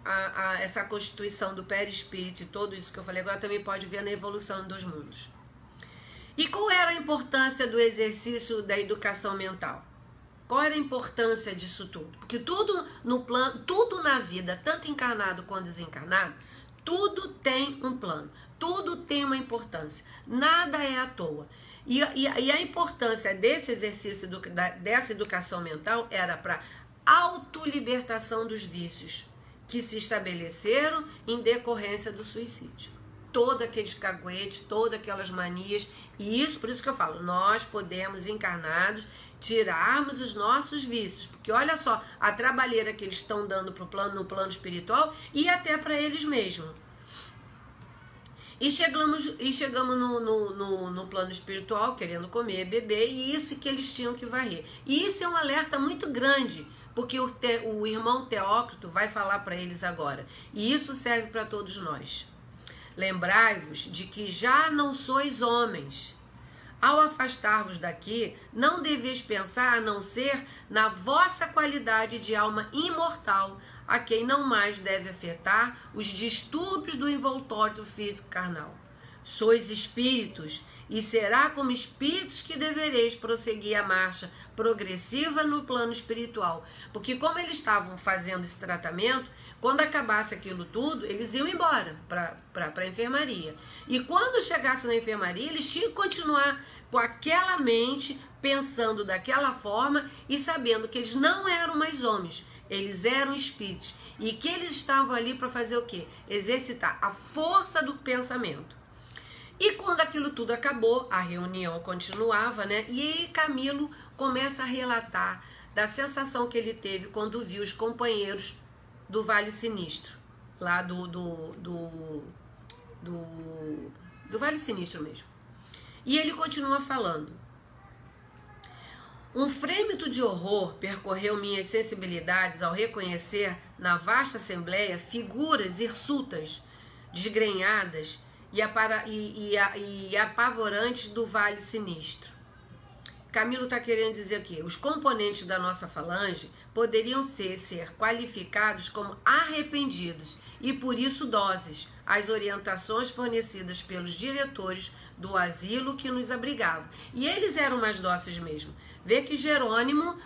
essa constituição do perispírito e tudo isso que eu falei agora também pode ver na evolução dos mundos. E qual era a importância do exercício da educação mental? Qual era a importância disso tudo? Porque tudo no plano, tudo na vida, tanto encarnado quanto desencarnado, tudo tem um plano, tudo tem uma importância, nada é à toa. E a importância desse exercício, dessa educação mental, era para autolibertação dos vícios que se estabeleceram em decorrência do suicídio. Todos aqueles caguetes, todas aquelas manias, e isso, por isso que eu falo, nós podemos, encarnados, tirarmos os nossos vícios, porque olha só, a trabalheira que eles estão dando no plano espiritual e até para eles mesmos. E chegamos no plano espiritual, querendo comer, beber, e isso que eles tinham que varrer. E isso é um alerta muito grande, porque o irmão Teócrito vai falar para eles agora. E isso serve para todos nós. Lembrai-vos de que já não sois homens. Ao afastar-vos daqui, não deveis pensar a não ser na vossa qualidade de alma imortal, a quem não mais deve afetar os distúrbios do envoltório físico carnal. Sois espíritos, e será como espíritos que devereis prosseguir a marcha progressiva no plano espiritual. Porque como eles estavam fazendo esse tratamento, quando acabasse aquilo tudo, eles iam embora para a enfermaria. E quando chegasse na enfermaria, eles tinham que continuar com aquela mente, pensando daquela forma e sabendo que eles não eram mais homens, eles eram espíritos. E que eles estavam ali para fazer o quê? Exercitar a força do pensamento. E quando aquilo tudo acabou, a reunião continuava, né? E aí Camilo começa a relatar da sensação que ele teve quando viu os companheiros do Vale Sinistro, lá do Vale Sinistro mesmo. E ele continua falando. Um frêmito de horror percorreu minhas sensibilidades ao reconhecer na vasta assembleia figuras hirsutas, desgrenhadas e apavorantes do Vale Sinistro. Camilo está querendo dizer aqui, os componentes da nossa falange poderiam ser qualificados como arrependidos e por isso doses às orientações fornecidas pelos diretores do asilo que nos abrigavam. E eles eram mais dóceis mesmo. Vê que Jerônimo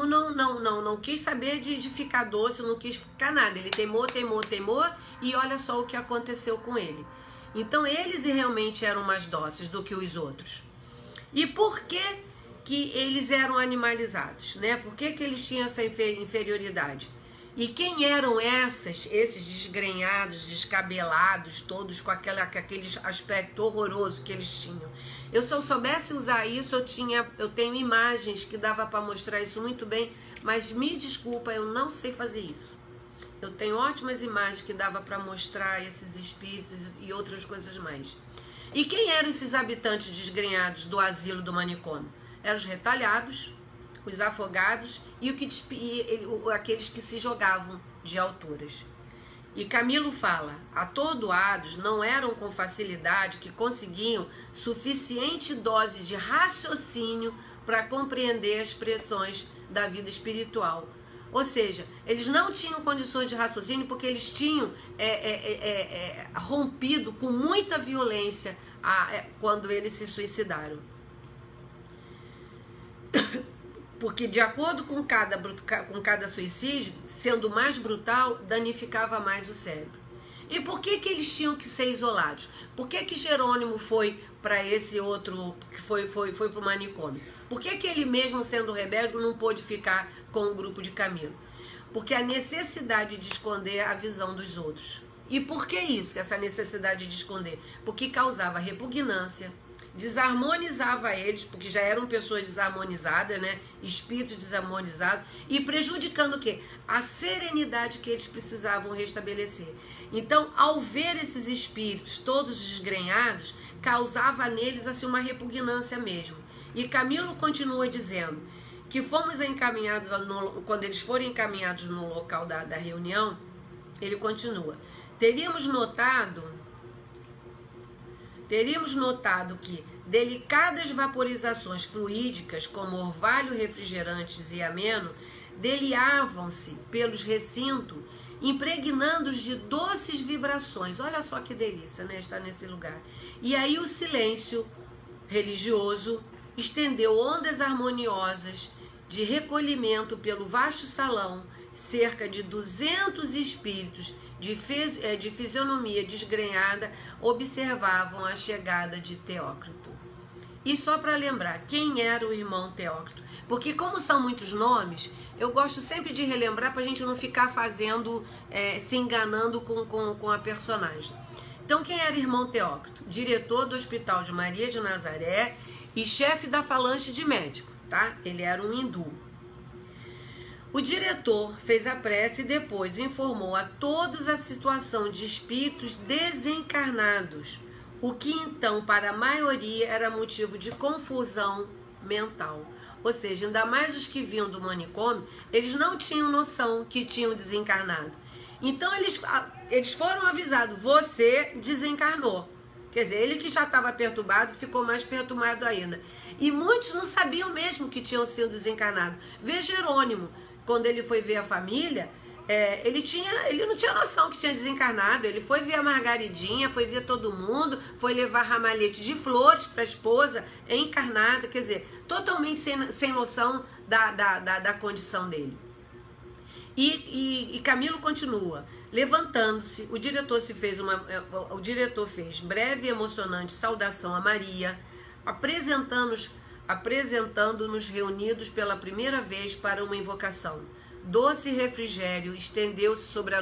não quis saber de ficar doce, não quis ficar nada. Ele teimou e olha só o que aconteceu com ele. Então eles realmente eram mais dóceis do que os outros. E por que eles eram animalizados, né? Por que eles tinham essa inferioridade? E quem eram esses desgrenhados, descabelados, todos com aquele aspecto horroroso que eles tinham? Se eu soubesse usar isso, eu tenho imagens que dava para mostrar isso muito bem, mas me desculpa, eu não sei fazer isso. Eu tenho ótimas imagens que dava para mostrar esses espíritos e outras coisas mais. E quem eram esses habitantes desgrenhados do asilo do manicômio? Eram os retalhados, os afogados e aqueles que se jogavam de alturas. E Camilo fala, atordoados não eram com facilidade que conseguiam suficiente dose de raciocínio para compreender as pressões da vida espiritual. Ou seja, eles não tinham condições de raciocínio porque eles tinham rompido com muita violência quando eles se suicidaram. Porque de acordo com cada suicídio, sendo mais brutal, danificava mais o cérebro. E por que eles tinham que ser isolados? Por que Jerônimo foi para esse outro, que foi para o manicômio? Por que ele mesmo sendo rebelde não pôde ficar com o grupo de Camilo? Porque a necessidade de esconder a visão dos outros. E por que isso, essa necessidade de esconder? Porque causava repugnância, desarmonizava eles, porque já eram pessoas desarmonizadas, né? Espíritos desarmonizados, e prejudicando o quê? A serenidade que eles precisavam restabelecer. Então, ao ver esses espíritos todos desgrenhados, causava neles assim uma repugnância mesmo. E Camilo continua dizendo que fomos encaminhados, quando eles foram encaminhados no local da reunião, ele continua, teríamos notado que delicadas vaporizações fluídicas, como orvalho, refrigerantes e ameno, deliavam-se pelos recintos, impregnando-os de doces vibrações. Olha só que delícia, né, estar nesse lugar. E aí o silêncio religioso estendeu ondas harmoniosas de recolhimento pelo vasto salão. Cerca de 200 espíritos de fisionomia desgrenhada observavam a chegada de Teócrito. E só para lembrar, quem era o irmão Teócrito? Porque como são muitos nomes, eu gosto sempre de relembrar para a gente não ficar fazendo, se enganando com a personagem. Então, quem era o irmão Teócrito? Diretor do Hospital de Maria de Nazaré e chefe da falange de médico, tá? Ele era um hindu. O diretor fez a prece e depois informou a todos a situação de espíritos desencarnados, o que então para a maioria era motivo de confusão mental. Ou seja, ainda mais os que vinham do manicômio, eles não tinham noção que tinham desencarnado. Então eles foram avisados, você desencarnou. Quer dizer, ele que já estava perturbado, ficou mais perturbado ainda. E muitos não sabiam mesmo que tinham sido desencarnados. Vê Jerônimo, quando ele foi ver a família, ele não tinha noção que tinha desencarnado. Ele foi ver a Margaridinha, foi ver todo mundo, foi levar ramalhete de flores para a esposa encarnada, quer dizer, totalmente sem noção da condição dele. E Camilo continua, levantando-se, o diretor fez breve e emocionante saudação a Maria, apresentando-nos reunidos pela primeira vez para uma invocação. Doce refrigério estendeu-se sobre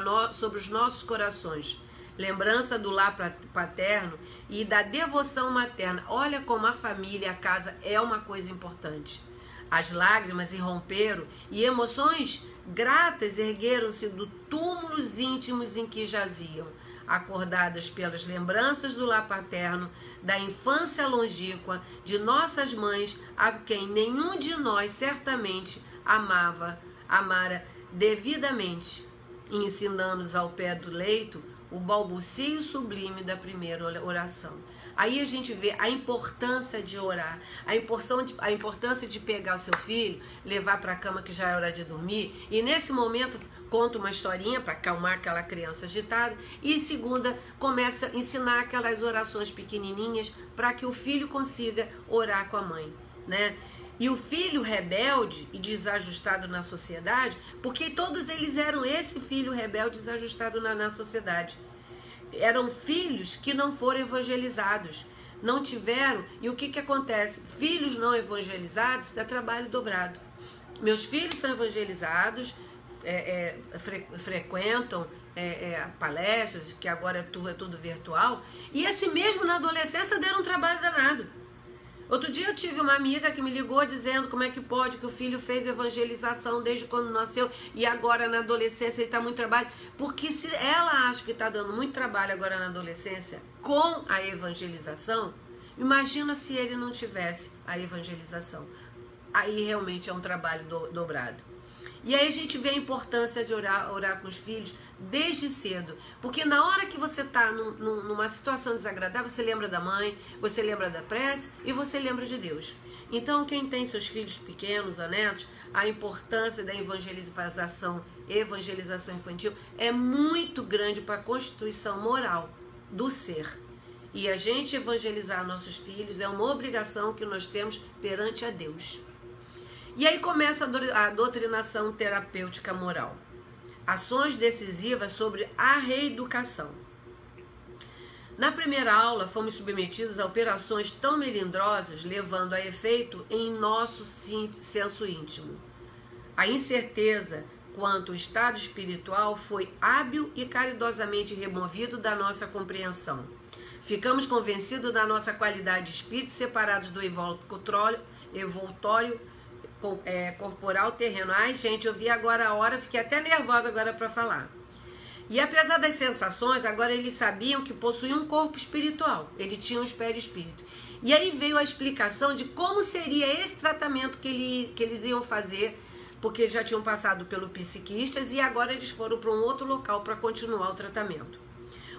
os nossos corações, lembrança do lar paterno e da devoção materna. Olha como a família, a casa é uma coisa importante. As lágrimas irromperam e emoções gratas ergueram-se do túmulos íntimos em que jaziam, acordadas pelas lembranças do lar paterno, da infância longínqua, de nossas mães, a quem nenhum de nós certamente amara devidamente, ensinando-nos ao pé do leito o balbucio sublime da primeira oração. Aí a gente vê a importância de orar, a importância de pegar o seu filho, levar para a cama que já é hora de dormir, e nesse momento conta uma historinha para acalmar aquela criança agitada, e em segunda começa a ensinar aquelas orações pequenininhas para que o filho consiga orar com a mãe, né? E o filho rebelde e desajustado na sociedade, porque todos eles eram esse filho rebelde desajustado na sociedade. Eram filhos que não foram evangelizados, não tiveram, e o que acontece? Filhos não evangelizados é trabalho dobrado. Meus filhos são evangelizados, frequentam palestras, que agora é tudo virtual, e esse mesmo na adolescência deram um trabalho danado. Outro dia eu tive uma amiga que me ligou dizendo como é que pode, que o filho fez evangelização desde quando nasceu e agora na adolescência ele está muito trabalho. Porque se ela acha que está dando muito trabalho agora na adolescência com a evangelização, imagina se ele não tivesse a evangelização. Aí realmente é um trabalho dobrado. E aí a gente vê a importância de orar com os filhos desde cedo. Porque na hora que você está numa situação desagradável, você lembra da mãe, você lembra da prece e você lembra de Deus. Então, quem tem seus filhos pequenos ou netos, a importância da evangelização infantil é muito grande para a constituição moral do ser. E a gente evangelizar nossos filhos é uma obrigação que nós temos perante a Deus. E aí começa a doutrinação terapêutica moral. Ações decisivas sobre a reeducação. Na primeira aula, fomos submetidos a operações tão melindrosas, levando a efeito em nosso senso íntimo. A incerteza quanto ao estado espiritual foi hábil e caridosamente removido da nossa compreensão. Ficamos convencidos da nossa qualidade de espírito, separados do evoltório corporal terreno. Ai, gente, eu vi agora a hora, fiquei até nervosa agora para falar. E apesar das sensações, agora eles sabiam que possuíam um corpo espiritual. Ele tinha um perispírito. E aí veio a explicação de como seria esse tratamento que eles iam fazer, porque eles já tinham passado pelo psiquistas e agora eles foram para um outro local para continuar o tratamento.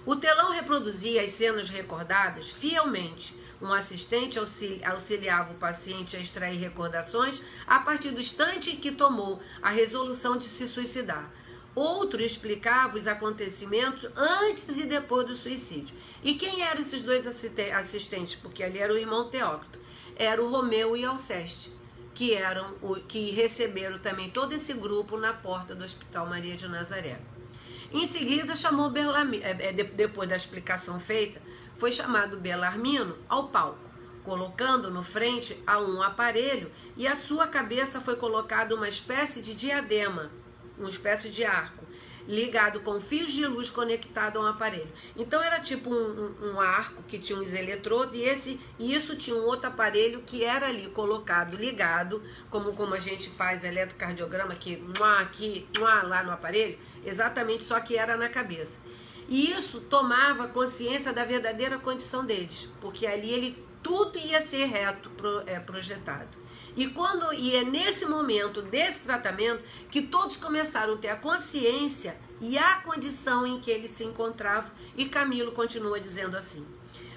O telão reproduzia as cenas recordadas fielmente. Um assistente auxiliava o paciente a extrair recordações a partir do instante em que tomou a resolução de se suicidar. Outro explicava os acontecimentos antes e depois do suicídio. E quem eram esses dois assistentes? Porque ali era o irmão Teócrito. Era o Romeu e Alceste, que receberam também todo esse grupo na porta do Hospital Maria de Nazaré. Em seguida, chamou Belarmino, depois da explicação feita, foi chamado Belarmino ao palco, colocando-no frente a um aparelho e a sua cabeça foi colocada uma espécie de diadema, uma espécie de arco, ligado com fios de luz conectado a um aparelho. Então era tipo um arco que tinha uns eletrodos e isso tinha um outro aparelho que era ali colocado, ligado, como a gente faz eletrocardiograma, aqui, lá no aparelho, exatamente, só que era na cabeça. E isso tomava consciência da verdadeira condição deles, porque ali tudo ia ser reto projetado. E é nesse momento desse tratamento que todos começaram a ter a consciência e a condição em que eles se encontravam. E Camilo continua dizendo assim: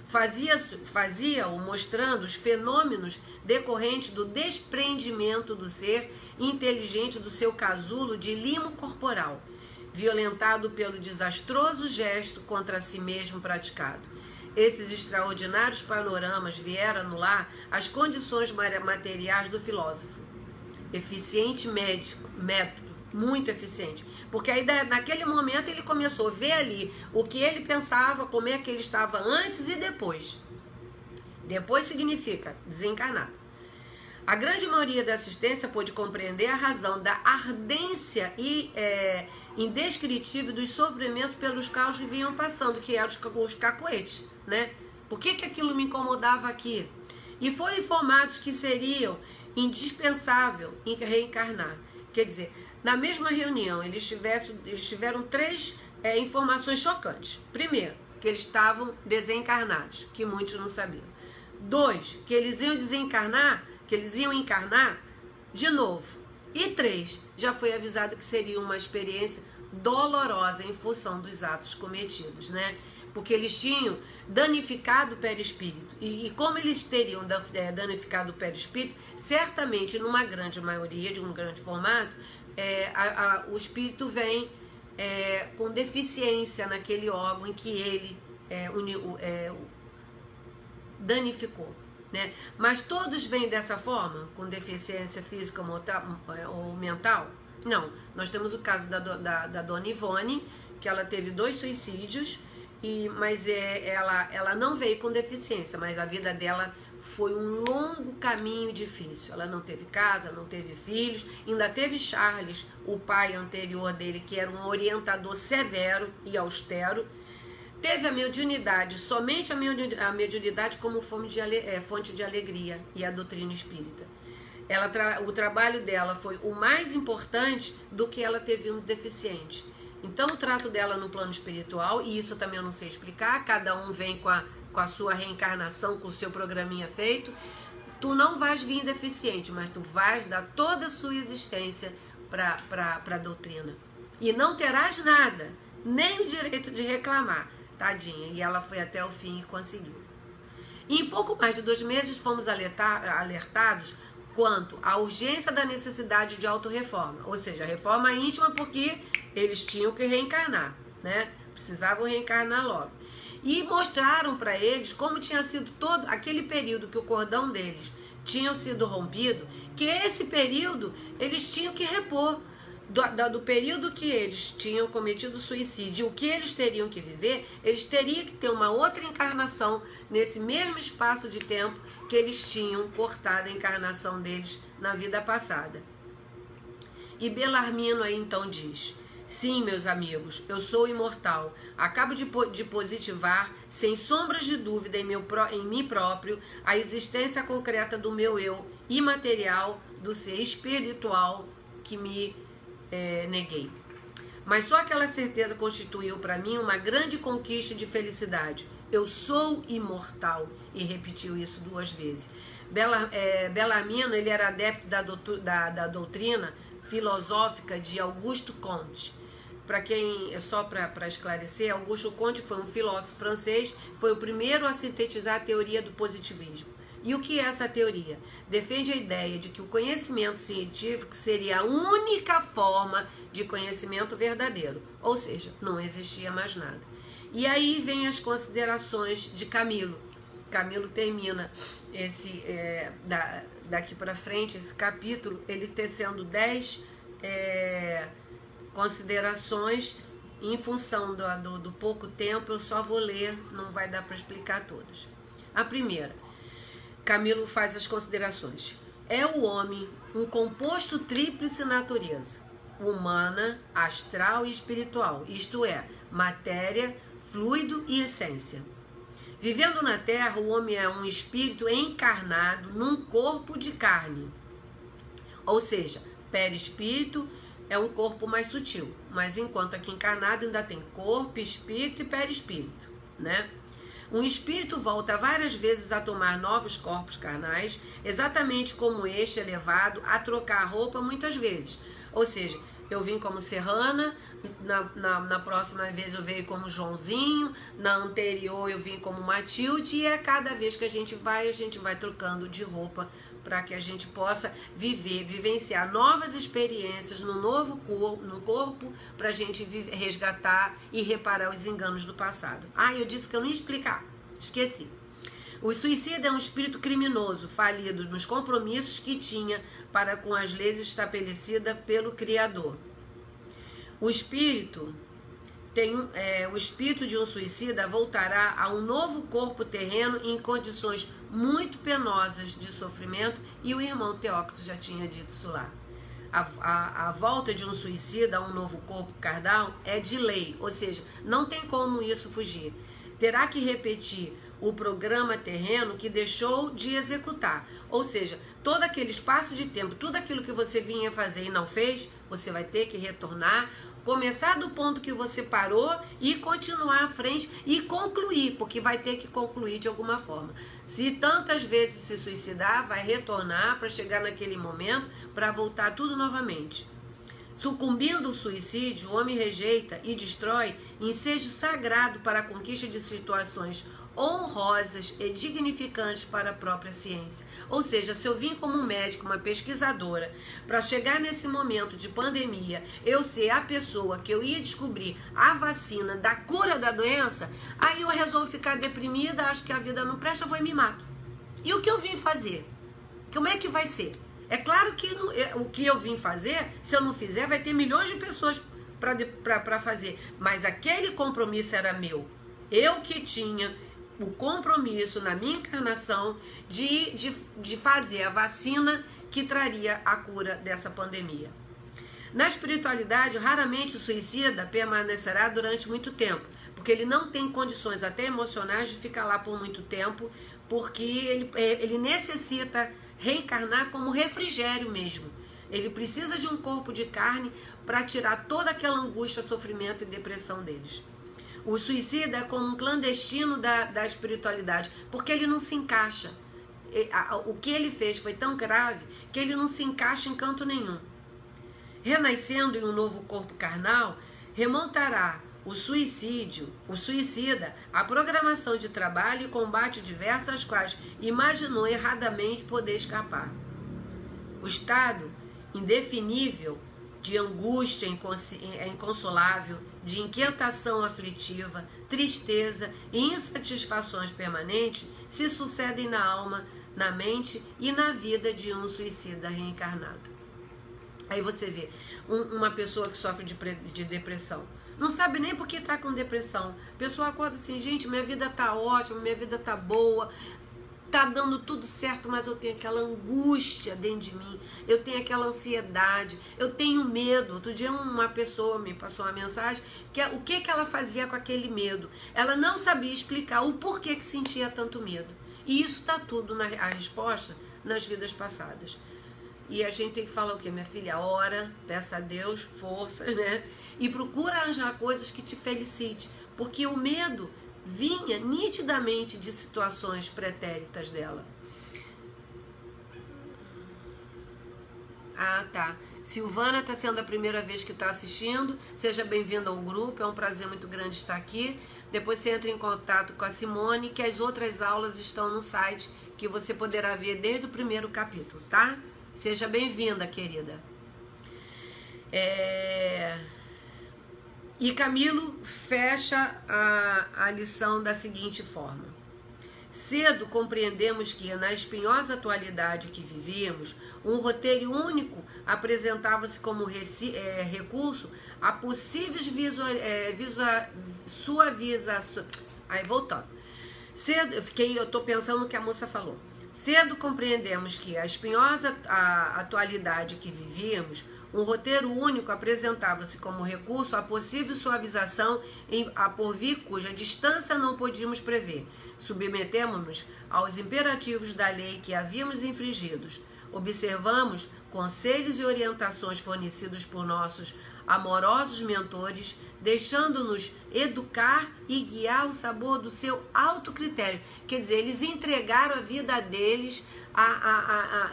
fazia-o mostrando os fenômenos decorrentes do desprendimento do ser inteligente do seu casulo de limo corporal, violentado pelo desastroso gesto contra si mesmo praticado. Esses extraordinários panoramas vieram anular as condições materiais do filósofo. Eficiente método, muito eficiente. Porque aí naquele momento ele começou a ver ali o que ele pensava, como é que ele estava antes e depois. Depois significa desencarnar. A grande maioria da assistência pôde compreender a razão da ardência indescritível dos sofrimentos pelos quais vinham passando, que eram os cacoetes, né? Por que aquilo me incomodava aqui? E foram informados que seriam indispensável em reencarnar. Quer dizer, na mesma reunião, eles tiveram três informações chocantes. Primeiro, que eles estavam desencarnados, que muitos não sabiam. 2, que eles iam desencarnar, que eles iam encarnar de novo. E 3, já foi avisado que seria uma experiência dolorosa em função dos atos cometidos, né? Porque eles tinham danificado o perispírito. E como eles teriam danificado o perispírito, certamente, numa grande maioria, de um grande formato, o espírito vem com deficiência naquele órgão em que ele danificou. Né? Mas todos vêm dessa forma, com deficiência física ou mental? Não. Nós temos o caso da dona Ivone, que ela teve 2 suicídios, mas ela não veio com deficiência, mas a vida dela foi um longo caminho difícil. Ela não teve casa, não teve filhos, ainda teve Charles, o pai anterior dele, que era um orientador severo e austero. Teve a mediunidade, somente a mediunidade como fonte de alegria e a doutrina espírita. O trabalho dela foi o mais importante do que ela ter vindo deficiente. Então o trato dela no plano espiritual, e isso eu também não sei explicar, cada um vem com a sua reencarnação, com o seu programinha feito. Tu não vais vir deficiente, mas tu vais dar toda a sua existência para a doutrina. E não terás nada, nem o direito de reclamar. Tadinha. E ela foi até o fim e conseguiu. E em pouco mais de 2 meses fomos alertados quanto à urgência da necessidade de autorreforma. Ou seja, reforma íntima, porque eles tinham que reencarnar, né? Precisavam reencarnar logo. E mostraram para eles como tinha sido todo aquele período que o cordão deles tinha sido rompido, que esse período eles tinham que repor. Do período que eles tinham cometido suicídio, o que eles teriam que viver, eles teriam que ter uma outra encarnação nesse mesmo espaço de tempo que eles tinham cortado a encarnação deles na vida passada. E Belarmino aí então diz: sim, meus amigos, eu sou imortal. Acabo de positivar, sem sombras de dúvida em mim próprio, a existência concreta do meu eu imaterial, do ser espiritual que me neguei. Mas só aquela certeza constituiu para mim uma grande conquista de felicidade. Eu sou imortal. E repetiu isso 2 vezes. Belarmino, ele era adepto da doutrina filosófica de Auguste Comte. Para quem, só para esclarecer, Auguste Comte foi um filósofo francês, foi o primeiro a sintetizar a teoria do positivismo. E o que é essa teoria? Defende a ideia de que o conhecimento científico seria a única forma de conhecimento verdadeiro, ou seja, não existia mais nada. E aí vem as considerações de Camilo. Camilo termina daqui para frente, esse capítulo, ele tecendo 10 considerações em função do pouco tempo. Eu só vou ler, não vai dar para explicar todas. A primeira, Camilo faz as considerações. É o homem um composto tríplice natureza, humana, astral e espiritual, isto é, matéria, fluido e essência. Vivendo na Terra, o homem é um espírito encarnado num corpo de carne. Ou seja, perispírito é um corpo mais sutil, mas enquanto aqui encarnado ainda tem corpo, espírito e perispírito, né? Um espírito volta várias vezes a tomar novos corpos carnais, exatamente como este é levado a trocar a roupa muitas vezes. Ou seja, eu vim como Serrana, na próxima vez eu veio como Joãozinho, na anterior eu vim como Matilde, e a cada vez que a gente vai trocando de roupa para que a gente possa vivenciar novas experiências no novo corpo, para a gente resgatar e reparar os enganos do passado. Eu disse que eu não ia explicar, esqueci. O suicida é um espírito criminoso, falido nos compromissos que tinha para com as leis estabelecidas pelo Criador. O espírito de um suicida voltará a um novo corpo terreno em condições muito penosas de sofrimento, e o irmão Teócrito já tinha dito isso lá. A volta de um suicida a um novo corpo carnal é de lei, ou seja, não tem como isso fugir. Terá que repetir o programa terreno que deixou de executar. Ou seja, todo aquele espaço de tempo, tudo aquilo que você vinha fazer e não fez, você vai ter que retornar, começar do ponto que você parou e continuar à frente e concluir, porque vai ter que concluir de alguma forma. Se tantas vezes se suicidar, vai retornar para chegar naquele momento para voltar tudo novamente. Sucumbindo ao suicídio, o homem rejeita e destrói ensejo sagrado para a conquista de situações honrosas e dignificantes para a própria ciência. Ou seja, se eu vim como um médico, uma pesquisadora, para chegar nesse momento de pandemia, eu ser a pessoa que eu ia descobrir a vacina da cura da doença, aí eu resolvo ficar deprimida, acho que a vida não presta, eu vou e me mato. E o que eu vim fazer? Como é que vai ser? É claro que o que eu vim fazer, se eu não fizer, vai ter milhões de pessoas para fazer. Mas aquele compromisso era meu. Eu que tinha o compromisso na minha encarnação de fazer a vacina que traria a cura dessa pandemia. Na espiritualidade, raramente o suicida permanecerá durante muito tempo, porque ele não tem condições até emocionais de ficar lá por muito tempo, porque ele necessita reencarnar como refrigério mesmo. Ele precisa de um corpo de carne para tirar toda aquela angústia, sofrimento e depressão deles. O suicida é como um clandestino da espiritualidade, porque ele não se encaixa. O que ele fez foi tão grave que ele não se encaixa em canto nenhum. renascendo em um novo corpo carnal, remontará o suicida, a programação de trabalho e combate diversas às quais imaginou erradamente poder escapar. O estado indefinível de angústia inconsolável, de inquietação aflitiva, tristeza e insatisfações permanentes se sucedem na alma, na mente e na vida de um suicida reencarnado. Aí você vê uma pessoa que sofre de depressão. Não sabe nem por que está com depressão. A pessoa acorda assim, gente, minha vida está ótima, minha vida está boa, tá dando tudo certo, mas eu tenho aquela angústia dentro de mim, eu tenho aquela ansiedade, eu tenho medo. Outro dia uma pessoa me passou uma mensagem, o que ela fazia com aquele medo. Ela não sabia explicar o porquê que sentia tanto medo. E isso está tudo a resposta nas vidas passadas. E a gente tem que falar o quê? Minha filha, ora, peça a Deus forças, né? E procura arranjar coisas que te felicite, porque o medo vinha nitidamente de situações pretéritas dela. Ah, tá. Silvana está sendo a primeira vez que está assistindo. Seja bem-vinda ao grupo, é um prazer muito grande estar aqui. Depois você entra em contato com a Simone, que as outras aulas estão no site, que você poderá ver desde o primeiro capítulo, tá? Seja bem-vinda, querida. E Camilo fecha a lição da seguinte forma. Cedo compreendemos que, na espinhosa atualidade que vivíamos, um roteiro único apresentava-se como recurso a possíveis suavizações. Aí, voltando. Cedo, eu estou pensando no que a moça falou. Cedo compreendemos que, a espinhosa atualidade que vivíamos, um roteiro único apresentava-se como recurso a possível suavização a porvir cuja distância não podíamos prever. Submetemos-nos aos imperativos da lei que havíamos infringidos. Observamos conselhos e orientações fornecidos por nossos amorosos mentores, deixando-nos educar e guiar o sabor do seu autocritério. Quer dizer, eles entregaram a vida deles,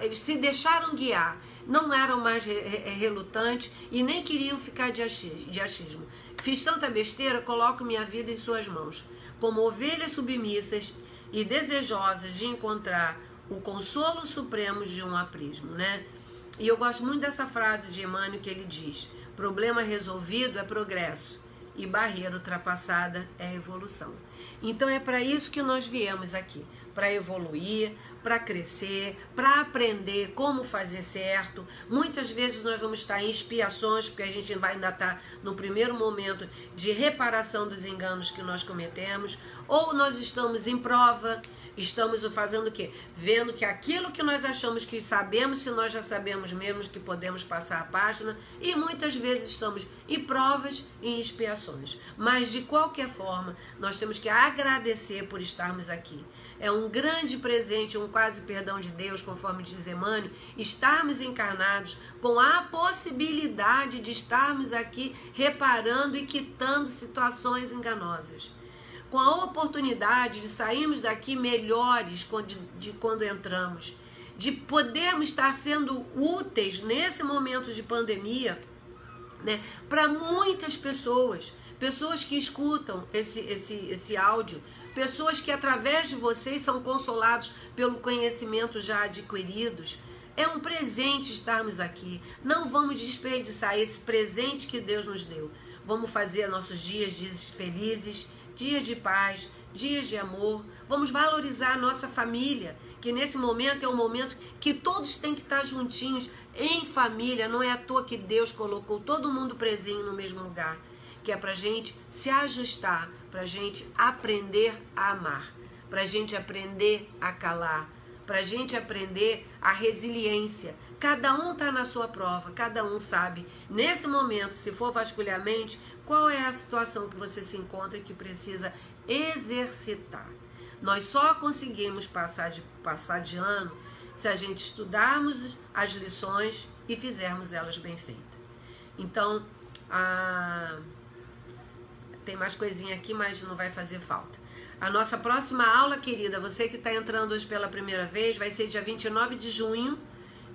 eles se deixaram guiar. Não eram mais relutantes e nem queriam ficar de achismo. Fiz tanta besteira, coloco minha vida em suas mãos. Como ovelhas submissas e desejosas de encontrar o consolo supremo de um aprismo, né? E eu gosto muito dessa frase de Emmanuel que ele diz: problema resolvido é progresso e barreira ultrapassada é evolução. Então é para isso que nós viemos aqui, para evoluir, para crescer, para aprender como fazer certo. Muitas vezes nós vamos estar em expiações, porque a gente vai ainda estar no primeiro momento de reparação dos enganos que nós cometemos, ou nós estamos em prova. Estamos fazendo o quê? Vendo que aquilo que nós achamos que sabemos, se nós já sabemos mesmo que podemos passar a página, e muitas vezes estamos em provas e em expiações. Mas, de qualquer forma, nós temos que agradecer por estarmos aqui. É um grande presente, um quase perdão de Deus, conforme diz Emmanuel, estarmos encarnados com a possibilidade de estarmos aqui reparando e quitando situações enganosas. Com a oportunidade de sairmos daqui melhores de quando entramos, de podermos estar sendo úteis nesse momento de pandemia, né, para muitas pessoas que escutam esse áudio, pessoas que através de vocês são consolados pelo conhecimento já adquiridos. É um presente estarmos aqui. Não vamos desperdiçar esse presente que Deus nos deu. Vamos fazer nossos dias felizes, dias de paz, dias de amor. Vamos valorizar a nossa família, que nesse momento é um momento que todos têm que estar juntinhos, em família. Não é à toa que Deus colocou todo mundo presinho no mesmo lugar, que é pra gente se ajustar, pra gente aprender a amar, pra gente aprender a calar, pra gente aprender a resiliência. Cada um tá na sua prova, cada um sabe, nesse momento, se for vasculhar a mente, qual é a situação que você se encontra e que precisa exercitar. Nós só conseguimos passar de ano se a gente estudarmos as lições e fizermos elas bem feitas. Então, tem mais coisinha aqui, mas não vai fazer falta. A nossa próxima aula, querida, você que está entrando hoje pela primeira vez, vai ser dia 29 de junho,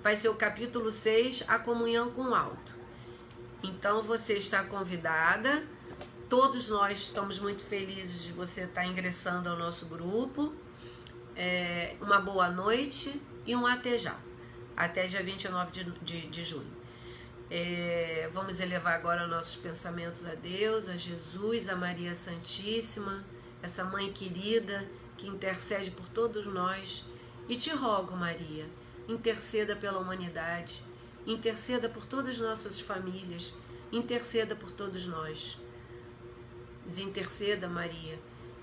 vai ser o capítulo 6, a comunhão com o alto. Então você está convidada. Todos nós estamos muito felizes de você estar ingressando ao nosso grupo. Uma boa noite e um até já. Até dia 29 de junho. Vamos elevar agora nossos pensamentos a Deus, a Jesus, a Maria Santíssima, essa mãe querida que intercede por todos nós. E te rogo, Maria, interceda pela humanidade, interceda por todas as nossas famílias, interceda por todos nós. Interceda, Maria,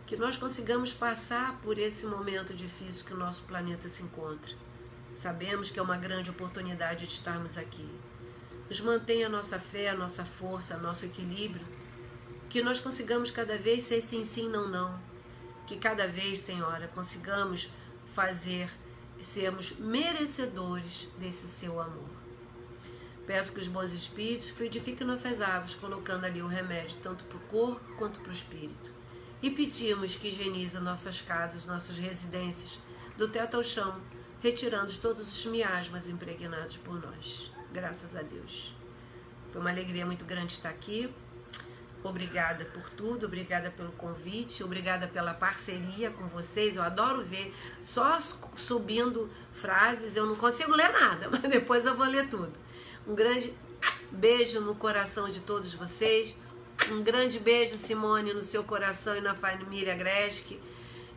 que nós consigamos passar por esse momento difícil que o nosso planeta se encontra. Sabemos que é uma grande oportunidade de estarmos aqui. Nos mantenha a nossa fé, a nossa força, nosso equilíbrio, que nós consigamos cada vez ser sim, sim, não, não. Que cada vez, Senhora, consigamos sermos merecedores desse seu amor. Peço que os bons espíritos fluidifiquem nossas águas, colocando ali o remédio tanto para o corpo quanto para o espírito. E pedimos que higienize nossas casas, nossas residências, do teto ao chão, retirando todos os miasmas impregnados por nós. Graças a Deus. Foi uma alegria muito grande estar aqui. Obrigada por tudo, obrigada pelo convite, obrigada pela parceria com vocês. Eu adoro ver, só subindo frases, eu não consigo ler nada, mas depois eu vou ler tudo. Um grande beijo no coração de todos vocês. Um grande beijo, Simone, no seu coração e na família Gresk.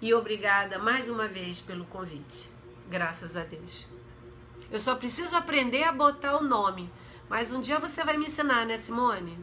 E obrigada mais uma vez pelo convite. Graças a Deus. Eu só preciso aprender a botar o nome. Mas um dia você vai me ensinar, né, Simone?